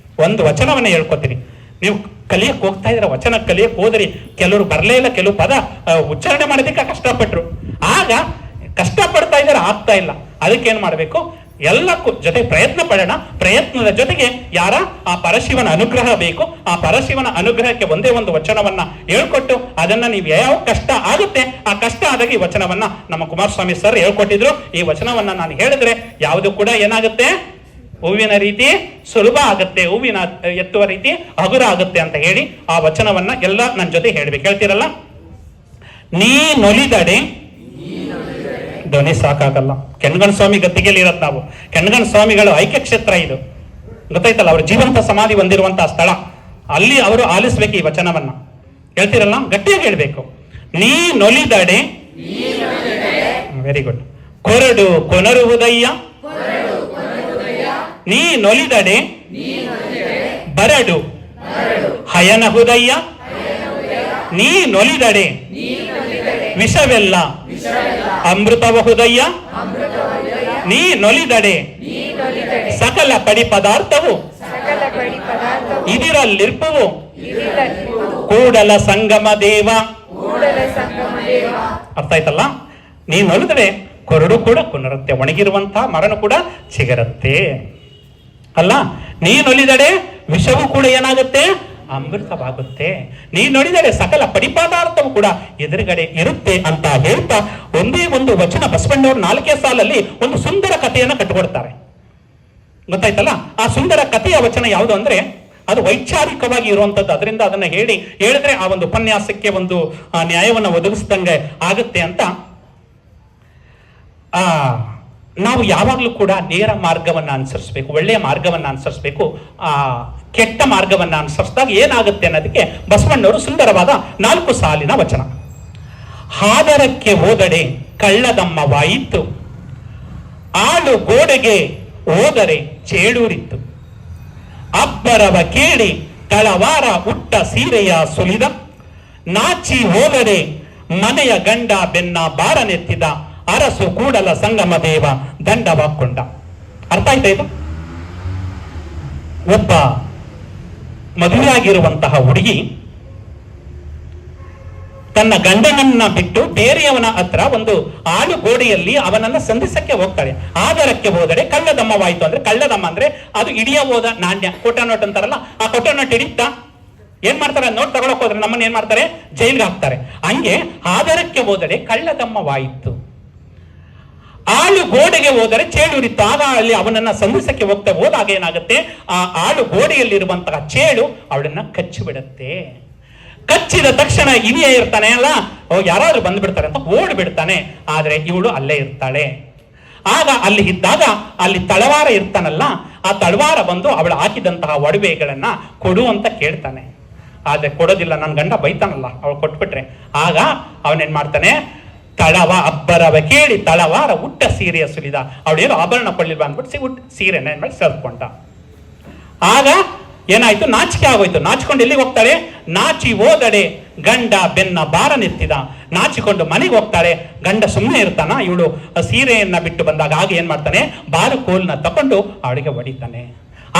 ಒಂದು ವಚನವನ್ನ ಹೇಳ್ಕೊತೀನಿ. ನೀವು ಕಲಿಯಕ್ ಹೋಗ್ತಾ ಇದ್ರೆ, ವಚನ ಕಲಿಯಕ್ ಹೋದ್ರಿ, ಕೆಲವರು ಬರ್ಲೇ ಇಲ್ಲ, ಕೆಲವು ಪದ ಉಚ್ಚಾರಣೆ ಮಾಡೋದಕ್ಕೆ ಕಷ್ಟಪಟ್ರು. ಆಗ ಕಷ್ಟಪಡ್ತಾ ಇದ್ದಾರೆ, ಆಗ್ತಾ ಇಲ್ಲ. ಅದಕ್ಕೆ ಏನ್ ಮಾಡ್ಬೇಕು? ಎಲ್ಲಕ್ಕೂ ಜೊತೆ ಪ್ರಯತ್ನ ಪಡೋಣ. ಪ್ರಯತ್ನದ ಜೊತೆಗೆ ಯಾರ ಆ ಪರಶಿವನ ಅನುಗ್ರಹ ಬೇಕು. ಆ ಪರಶಿವನ ಅನುಗ್ರಹಕ್ಕೆ ಒಂದೇ ಒಂದು ವಚನವನ್ನ ಹೇಳ್ಕೊಟ್ಟು ಅದನ್ನ ನೀವು ಯಾವ ಕಷ್ಟ ಆಗುತ್ತೆ ಆ ಕಷ್ಟ ಆದಾಗ ಈ ವಚನವನ್ನ ನಮ್ಮ ಕುಮಾರಸ್ವಾಮಿ ಸರ್ ಹೇಳ್ಕೊಟ್ಟಿದ್ರು. ಈ ವಚನವನ್ನ ನಾನು ಹೇಳಿದ್ರೆ ಯಾವುದು ಕೂಡ ಏನಾಗುತ್ತೆ? ಹೂವಿನ ರೀತಿ ಸುಲಭ ಆಗುತ್ತೆ, ಹೂವಿನ ಎತ್ತುವ ರೀತಿ ಹಗುರ ಆಗುತ್ತೆ ಅಂತ ಹೇಳಿ ಆ ವಚನವನ್ನ ಎಲ್ಲ ನನ್ನ ಜೊತೆ ಹೇಳ್ಬೇಕು. ಹೇಳ್ತೀರಲ್ಲ? ನೀನೊಲಿದಡೆ ಧ್ವನಿ ಸಾಕಾಗಲ್ಲ. ಕೆಂಡಗಣ್ಣ ಸ್ವಾಮಿ ಗದ್ದಿಗೆಯಲ್ಲಿ ಇರತ್ ನಾವು. ಕೆಂಡಗಣ್ಣ ಸ್ವಾಮಿಗಳು ಐಕ್ಯ ಕ್ಷೇತ್ರ ಇದು. ಗೊತ್ತಾಯ್ತಲ್ಲ, ಅವರು ಜೀವಂತ ಸಮಾಧಿ ಹೊಂದಿರುವಂತಹ ಸ್ಥಳ, ಅಲ್ಲಿ ಅವರು ಆಲಿಸ್ಬೇಕು ಈ ವಚನವನ್ನ. ಹೇಳ್ತಿರಲ್ಲ, ಗಟ್ಟಿಯಾಗಿ ಹೇಳ್ಬೇಕು. ನೀ ನೊಲಿದಡೆ, ವೆರಿ ಗುಡ್, ಕೊರಡು ಕೊನರುವುದಯ್ಯ, ನೀ ನೊಲಿದಡೆ ಬರಡು ಹಯನಹುದಯ್ಯ, ನೀ ನೊಲಿದಡೆ ವಿಷವೆಲ್ಲ ಅಮೃತಬಹುದಯ್ಯ, ನೀ ನೊಲಿದಡೆ ಸಕಲ ಪಡಿ ಪದಾರ್ಥವು ಇದಿರಲ್ಲಿರ್ಪುವು ಕೂಡಲ ಸಂಗಮ ದೇವ. ಅರ್ಥ ಆಯ್ತಲ್ಲ? ನೀ ನೊಲಿದಡೆ ಕೊರಡು ಕೂಡ ಕುನರುತ್ತೆ, ಒಣಗಿರುವಂತಹ ಮರನು ಕೂಡ ಚಿಗರುತ್ತೆ ಅಲ್ಲ. ನೀ ನೊಲಿದಡೆ ವಿಷವು ಕೂಡ ಏನಾಗುತ್ತೆ, ಅಮೃತವಾಗುತ್ತೆ. ನೀ ನೋಡಿದರೆ ಸಕಲ ಪಡಿಪದಾರ್ಥವು ಕೂಡ ಎದುರುಗಡೆ ಇರುತ್ತೆ ಅಂತ ಹೇಳ್ತಾ ಒಂದೇ ಒಂದು ವಚನ ಬಸವಣ್ಣವರು 4ನೇ ಸಾಲಲ್ಲಿ ಒಂದು ಸುಂದರ ಕಥೆಯನ್ನು ಕಟ್ಟಿಕೊಡ್ತಾರೆ. ಗೊತ್ತಾಯ್ತಲ್ಲ? ಆ ಸುಂದರ ಕಥೆಯ ವಚನ ಯಾವುದು ಅಂದ್ರೆ ಅದು ವೈಚಾರಿಕವಾಗಿ ಇರುವಂತದ್ದು. ಅದರಿಂದ ಅದನ್ನ ಹೇಳಿದ್ರೆ ಆ ಒಂದು ಉಪನ್ಯಾಸಕ್ಕೆ ಒಂದು ನ್ಯಾಯವನ್ನು ಒದಗಿಸಿದಂಗೆ ಆಗುತ್ತೆ ಅಂತ. ನಾವು ಯಾವಾಗಲೂ ಕೂಡ ನೇರ ಮಾರ್ಗವನ್ನು ಅನುಸರಿಸಬೇಕು, ಒಳ್ಳೆಯ ಮಾರ್ಗವನ್ನು ಅನುಸರಿಸಬೇಕು. ಕೆಟ್ಟ ಮಾರ್ಗವನ್ನು ಅನುಸರಿಸಿದಾಗ ಏನಾಗುತ್ತೆ ಅನ್ನೋದಕ್ಕೆ ಬಸವಣ್ಣವರು ಸುಂದರವಾದ 4 ಸಾಲಿನ ವಚನ. ಹಾದರಕ್ಕೆ ಹೋದಡೆ ಕಳ್ಳದಮ್ಮವಾಯಿತು, ಆಳು ಗೋಡೆಗೆ ಹೋದರೆ ಚೇಳೂರಿತ್ತು, ಅಬ್ಬರವ ಕೇಳಿ ತಳವಾರ ಉಟ್ಟ ಸೀರೆಯ ಸುಲಿದ, ನಾಚಿ ಹೋದರೆ ಮನೆಯ ಗಂಡ ಬೆನ್ನ ಬಾರನೆತ್ತಿದ, ಅರಸು ಕೂಡಲ ಸಂಗಮ ದೇವ ದಂಡವಾಕೊಂಡ. ಅರ್ಥ ಆಯ್ತಾ ಇದು? ಒಬ್ಬ ಮದುವೆಯಾಗಿರುವಂತಹ ಹುಡುಗಿ ತನ್ನ ಗಂಡನನ್ನ ಬಿಟ್ಟು ಬೇರೆಯವನ ಹತ್ರ ಒಂದು ಆಳು ಗೋಡೆಯಲ್ಲಿ ಅವನನ್ನ ಸಂಧಿಸಕ್ಕೆ ಹೋಗ್ತಾಳೆ. ಆದರಕ್ಕೆ ಹೋದರೆ ಕಳ್ಳದಮ್ಮವಾಯಿತು. ಅಂದ್ರೆ ಕಳ್ಳದಮ್ಮ ಅಂದ್ರೆ ಅದು ಇಡಿಯ ಹೋದ ನಾಣ್ಯ, ಕೋಟ ನೋಟ್ ಅಂತಾರಲ್ಲ, ಆ ಕೋಟ ನೋಟ್ ಹಿಡಿತಾ ಏನ್ ಮಾಡ್ತಾರೆ, ನೋಟ್ ತಗೊಳಕ್ ಹೋದ್ರೆ ನಮ್ಮನ್ನ ಏನ್ ಮಾಡ್ತಾರೆ, ಜೈಲ್ಗೆ ಹಾಕ್ತಾರೆ. ಹಂಗೆ ಆದರಕ್ಕೆ ಹೋದರೆ ಕಳ್ಳದಮ್ಮವಾಯಿತು, ಆಳು ಗೋಡೆಗೆ ಹೋದರೆ ಚೇಳುರಿತ್ತು. ಆಗ ಅಲ್ಲಿ ಅವನನ್ನ ಸಂಧಿಸಕ್ಕೆ ಹೋದಾಗ ಏನಾಗುತ್ತೆ, ಆ ಆಳು ಗೋಡೆಯಲ್ಲಿರುವಂತಹ ಚೇಳು ಅವಳನ್ನ ಕಚ್ಚಿಬಿಡುತ್ತೆ. ಕಚ್ಚಿದ ತಕ್ಷಣ ಇವಿಯ ಇರ್ತಾನೆ ಅಲ್ಲ, ಯಾರಾದ್ರೂ ಬಂದ್ಬಿಡ್ತಾರೆ ಅಂತ ಓಡ್ಬಿಡ್ತಾನೆ. ಆದ್ರೆ ಇವಳು ಅಲ್ಲೇ ಇರ್ತಾಳೆ. ಆಗ ಅಲ್ಲಿ ಇದ್ದಾಗ ಅಲ್ಲಿ ತಳವಾರ ಇರ್ತಾನಲ್ಲ, ಆ ತಳವಾರ ಬಂದು ಅವಳು ಹಾಕಿದಂತಹ ಒಡವೆಗಳನ್ನ ಕೊಡು ಅಂತ ಕೇಳ್ತಾನೆ. ಆದ್ರೆ ಕೊಡೋದಿಲ್ಲ, ನನ್ನ ಗಂಡ ಬೈತಾನಲ್ಲ, ಅವಳು ಕೊಟ್ಬಿಟ್ರೆ. ಆಗ ಅವನೇನ್ ಮಾಡ್ತಾನೆ, ಅಬ್ಬರವ ಕೇಳಿ ತಳವಾರ ಉಟ್ಟ ಸೀರೆಯ ಸುಲಿದ. ಅವಳೇನು ಆಭರಣ ಕೊಳ್ಳಿಲ್ವಾ ಅಂದ್ಬಿಟ್ಟು ಸೀರೆನ ಏನ್ ಮಾಡಿ ಸರಿಕೊಂಡ. ಆಗ ಏನಾಯ್ತು, ನಾಚಿಕೆ ಆಗೋಯ್ತು. ನಾಚಿಕೊಂಡು ಎಲ್ಲಿಗೆ ಹೋಗ್ತಾಳೆ, ನಾಚಿ ಹೋದಡೆ ಗಂಡ ಬೆನ್ನ ಬಾರನೆತ್ತಿದ. ನಾಚಿಕೊಂಡು ಮನೆಗೆ ಹೋಗ್ತಾಳೆ. ಗಂಡ ಸುಮ್ಮನೆ ಇರ್ತಾನ, ಇವಳು ಸೀರೆಯನ್ನ ಬಿಟ್ಟು ಬಂದಾಗ ಆಗ ಏನ್ ಮಾಡ್ತಾನೆ, ಬಾರು ಕೋಲ್ನ ತಕೊಂಡು ಅವಳಿಗೆ ಹೊಡಿತಾನೆ.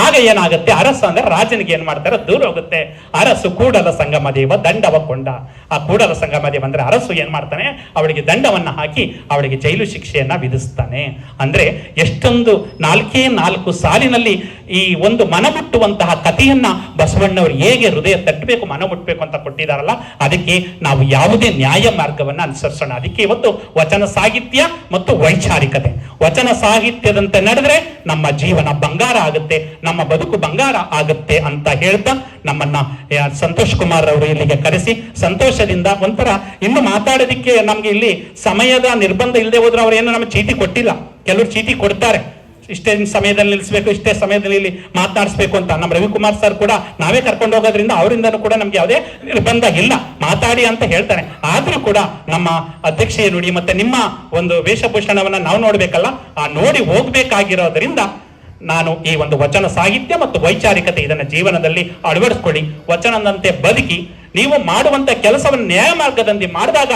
ಆಗ ಏನಾಗುತ್ತೆ, ಅರಸು ಅಂದ್ರೆ ರಾಜನಿಗೆ ಏನ್ ಮಾಡ್ತಾರೆ, ದೂರ ಹೋಗುತ್ತೆ. ಅರಸು ಕೂಡಲ ಸಂಗಮ ದೇವ ದಂಡವ ಕೊಂಡ. ಆ ಕೂಡಲ ಸಂಗಮ ದೇವ ಅಂದ್ರೆ ಅರಸು ಏನ್ ಮಾಡ್ತಾನೆ, ಅವಳಿಗೆ ದಂಡವನ್ನ ಹಾಕಿ ಅವಳಿಗೆ ಜೈಲು ಶಿಕ್ಷೆಯನ್ನ ವಿಧಿಸ್ತಾನೆ. ಅಂದ್ರೆ ಎಷ್ಟೊಂದು 4 ಸಾಲಿನಲ್ಲಿ ಈ ಒಂದು ಮನಮುಟ್ಟುವಂತಹ ಕಥೆಯನ್ನ ಬಸವಣ್ಣವರು ಹೇಗೆ ಹೃದಯ ತಟ್ಟಬೇಕು, ಮನ ಮುಟ್ಟಬೇಕು ಅಂತ ಕೊಟ್ಟಿದಾರಲ್ಲ, ಅದಕ್ಕೆ ನಾವು ಯಾವುದೇ ನ್ಯಾಯ ಮಾರ್ಗವನ್ನ ಅನುಸರಿಸೋಣ. ಅದಕ್ಕೆ ಇವತ್ತು ವಚನ ಸಾಹಿತ್ಯ ಮತ್ತು ವೈಚಾರಿಕತೆ, ವಚನ ಸಾಹಿತ್ಯದಂತೆ ನಡೆದ್ರೆ ನಮ್ಮ ಜೀವನ ಬಂಗಾರ ಆಗುತ್ತೆ, ನಮ್ಮ ಬದುಕು ಬಂಗಾರ ಆಗುತ್ತೆ ಅಂತ ಹೇಳ್ತಾ ನಮ್ಮನ್ನ ಸಂತೋಷ್ ಕುಮಾರ್ ಅವರು ಇಲ್ಲಿಗೆ ಕರೆಸಿ ಸಂತೋಷದಿಂದ ಒಂಥರ ಇನ್ನು ಮಾತಾಡೋದಿಕ್ಕೆ ನಮ್ಗೆ ಇಲ್ಲಿ ಸಮಯದ ನಿರ್ಬಂಧ ಇಲ್ಲದೆ ಹೋದ್ರೆ ಅವ್ರು ಏನು ನಮಗೆ ಚೀಟಿ ಕೊಟ್ಟಿಲ್ಲ. ಕೆಲವರು ಚೀಟಿ ಕೊಡ್ತಾರೆ, ಇಷ್ಟೇ ಸಮಯದಲ್ಲಿ ನಿಲ್ಲಿಸಬೇಕು, ಇಷ್ಟೇ ಸಮಯದಲ್ಲಿ ಇಲ್ಲಿ ಮಾತನಾಡಿಸ್ಬೇಕು ಅಂತ. ನಮ್ಮ ರವಿಕುಮಾರ್ ಸರ್ ಕೂಡ ನಾವೇ ಕರ್ಕೊಂಡು ಹೋಗೋದ್ರಿಂದ ಅವರಿಂದನೂ ಕೂಡ ನಮ್ಗೆ ಯಾವುದೇ ನಿರ್ಬಂಧ ಇಲ್ಲ, ಮಾತಾಡಿ ಅಂತ ಹೇಳ್ತಾರೆ. ಆದ್ರೂ ಕೂಡ ನಮ್ಮ ಅಧ್ಯಕ್ಷೀಯ ನುಡಿ ಮತ್ತೆ ನಿಮ್ಮ ಒಂದು ವೇಷಭೂಷಣವನ್ನ ನಾವು ನೋಡ್ಬೇಕಲ್ಲ, ಆ ನೋಡಿ ಹೋಗ್ಬೇಕಾಗಿರೋದ್ರಿಂದ ನಾನು ಈ ಒಂದು ವಚನ ಸಾಹಿತ್ಯ ಮತ್ತು ವೈಚಾರಿಕತೆ ಇದನ್ನ ಜೀವನದಲ್ಲಿ ಅಳವಡಿಸ್ಕೊಳ್ಳಿ, ವಚನದಂತೆ ಬದುಕಿ ನೀವು ಮಾಡುವಂತ ಕೆಲಸವನ್ನು ನ್ಯಾಯ ಮಾರ್ಗದಲ್ಲಿ ಮಾಡಿದಾಗ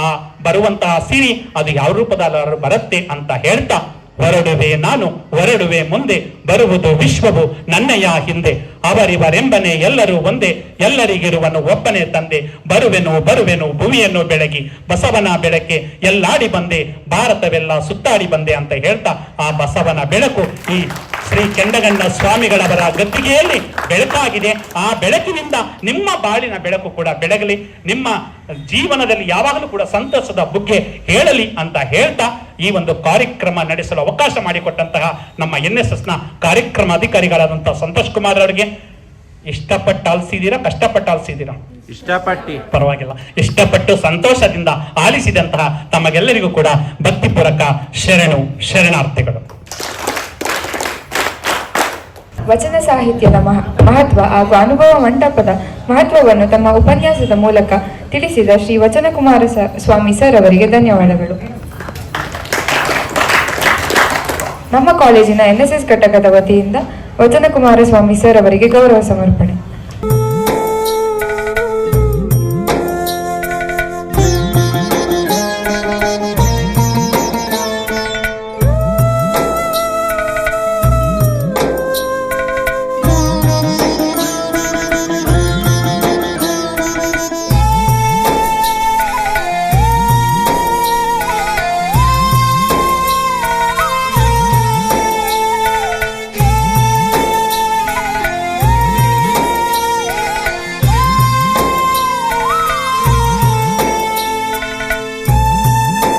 ಆ ಬರುವಂತಹ ಸಿರಿ ಅದು ಯಾವ ರೂಪದಲ್ಲಿ ಬರುತ್ತೆ ಅಂತ ಹೇಳ್ತಾ ಹೊರಡುವೆ ನಾನು ಹೊರಡುವೆ ಮುಂದೆ, ಬರುವುದು ವಿಶ್ವವು ನನ್ನಯ ಹಿಂದೆ, ಅವರಿವರೆಂಬನೆ ಎಲ್ಲರೂ ಒಂದೇ, ಎಲ್ಲರಿಗಿರುವನು ಒಬ್ಬನೇ ತಂದೆ, ಬರುವೆನು ಭೂಮಿಯನ್ನು ಬೆಳಗಿ ಬಸವನ ಬೆಳಕೆ ಎಲ್ಲಾಡಿ ಬಂದೆ, ಭಾರತವೆಲ್ಲ ಸುತ್ತಾಡಿ ಬಂದೆ ಅಂತ ಹೇಳ್ತಾ ಆ ಬಸವನ ಬೆಳಕು ಈ ಶ್ರೀ ಕೆಂಡಗಣ್ಣ ಸ್ವಾಮಿಗಳವರ ಗದ್ದಿಗೆಯಲ್ಲಿ ಬೆಳಕಾಗಿದೆ. ಆ ಬೆಳಕಿನಿಂದ ನಿಮ್ಮ ಬಾಳಿನ ಬೆಳಕು ಕೂಡ ಬೆಳಗಲಿ, ನಿಮ್ಮ ಜೀವನದಲ್ಲಿ ಯಾವಾಗಲೂ ಕೂಡ ಸಂತಸದ ಬುಗ್ಗೆ ಹೇಳಲಿ ಅಂತ ಹೇಳ್ತಾ ಈ ಒಂದು ಕಾರ್ಯಕ್ರಮ ನಡೆಸಲು ಅವಕಾಶ ಮಾಡಿಕೊಟ್ಟಂತಹ ನಮ್ಮ NSS ನ ಕಾರ್ಯಕ್ರಮ ಅಧಿಕಾರಿಗಳಾದಂತಹ ಸಂತೋಷ್ ಕುಮಾರ್ ಅವರಿಗೆ ಇಷ್ಟಪಟ್ಟು ಆಲಿಸಿದ್ದೀರಾ, ಕಷ್ಟಪಟ್ಟು ಆಲಿಸಿದ್ದೀರಾ? ಇಷ್ಟಪಟ್ಟು. ಪರವಾಗಿಲ್ಲ, ಇಷ್ಟಪಟ್ಟು ಸಂತೋಷದಿಂದ ಆಲಿಸಿದಂತಹ ತಮಗೆಲ್ಲರಿಗೂ ಕೂಡ ಭಕ್ತಿಪೂರ್ವಕ ಶರಣಾರ್ಥಿಗಳು. ವಚನ ಸಾಹಿತ್ಯದ ಮಹತ್ವ ಹಾಗೂ ಅನುಭವ ಮಂಟಪದ ಮಹತ್ವವನ್ನು ತಮ್ಮ ಉಪನ್ಯಾಸದ ಮೂಲಕ ತಿಳಿಸಿದ ಶ್ರೀ ವಚನಕುಮಾರ ಸ್ವಾಮಿ ಸರ್ ಅವರಿಗೆ ಧನ್ಯವಾದಗಳು. ನಮ್ಮ ಕಾಲೇಜಿನ NSS ಘಟಕದ ವತಿಯಿಂದ ವಚನಕುಮಾರ ಸ್ವಾಮಿ ಸರ್ ಅವರಿಗೆ ಗೌರವ ಸಮರ್ಪಣೆ.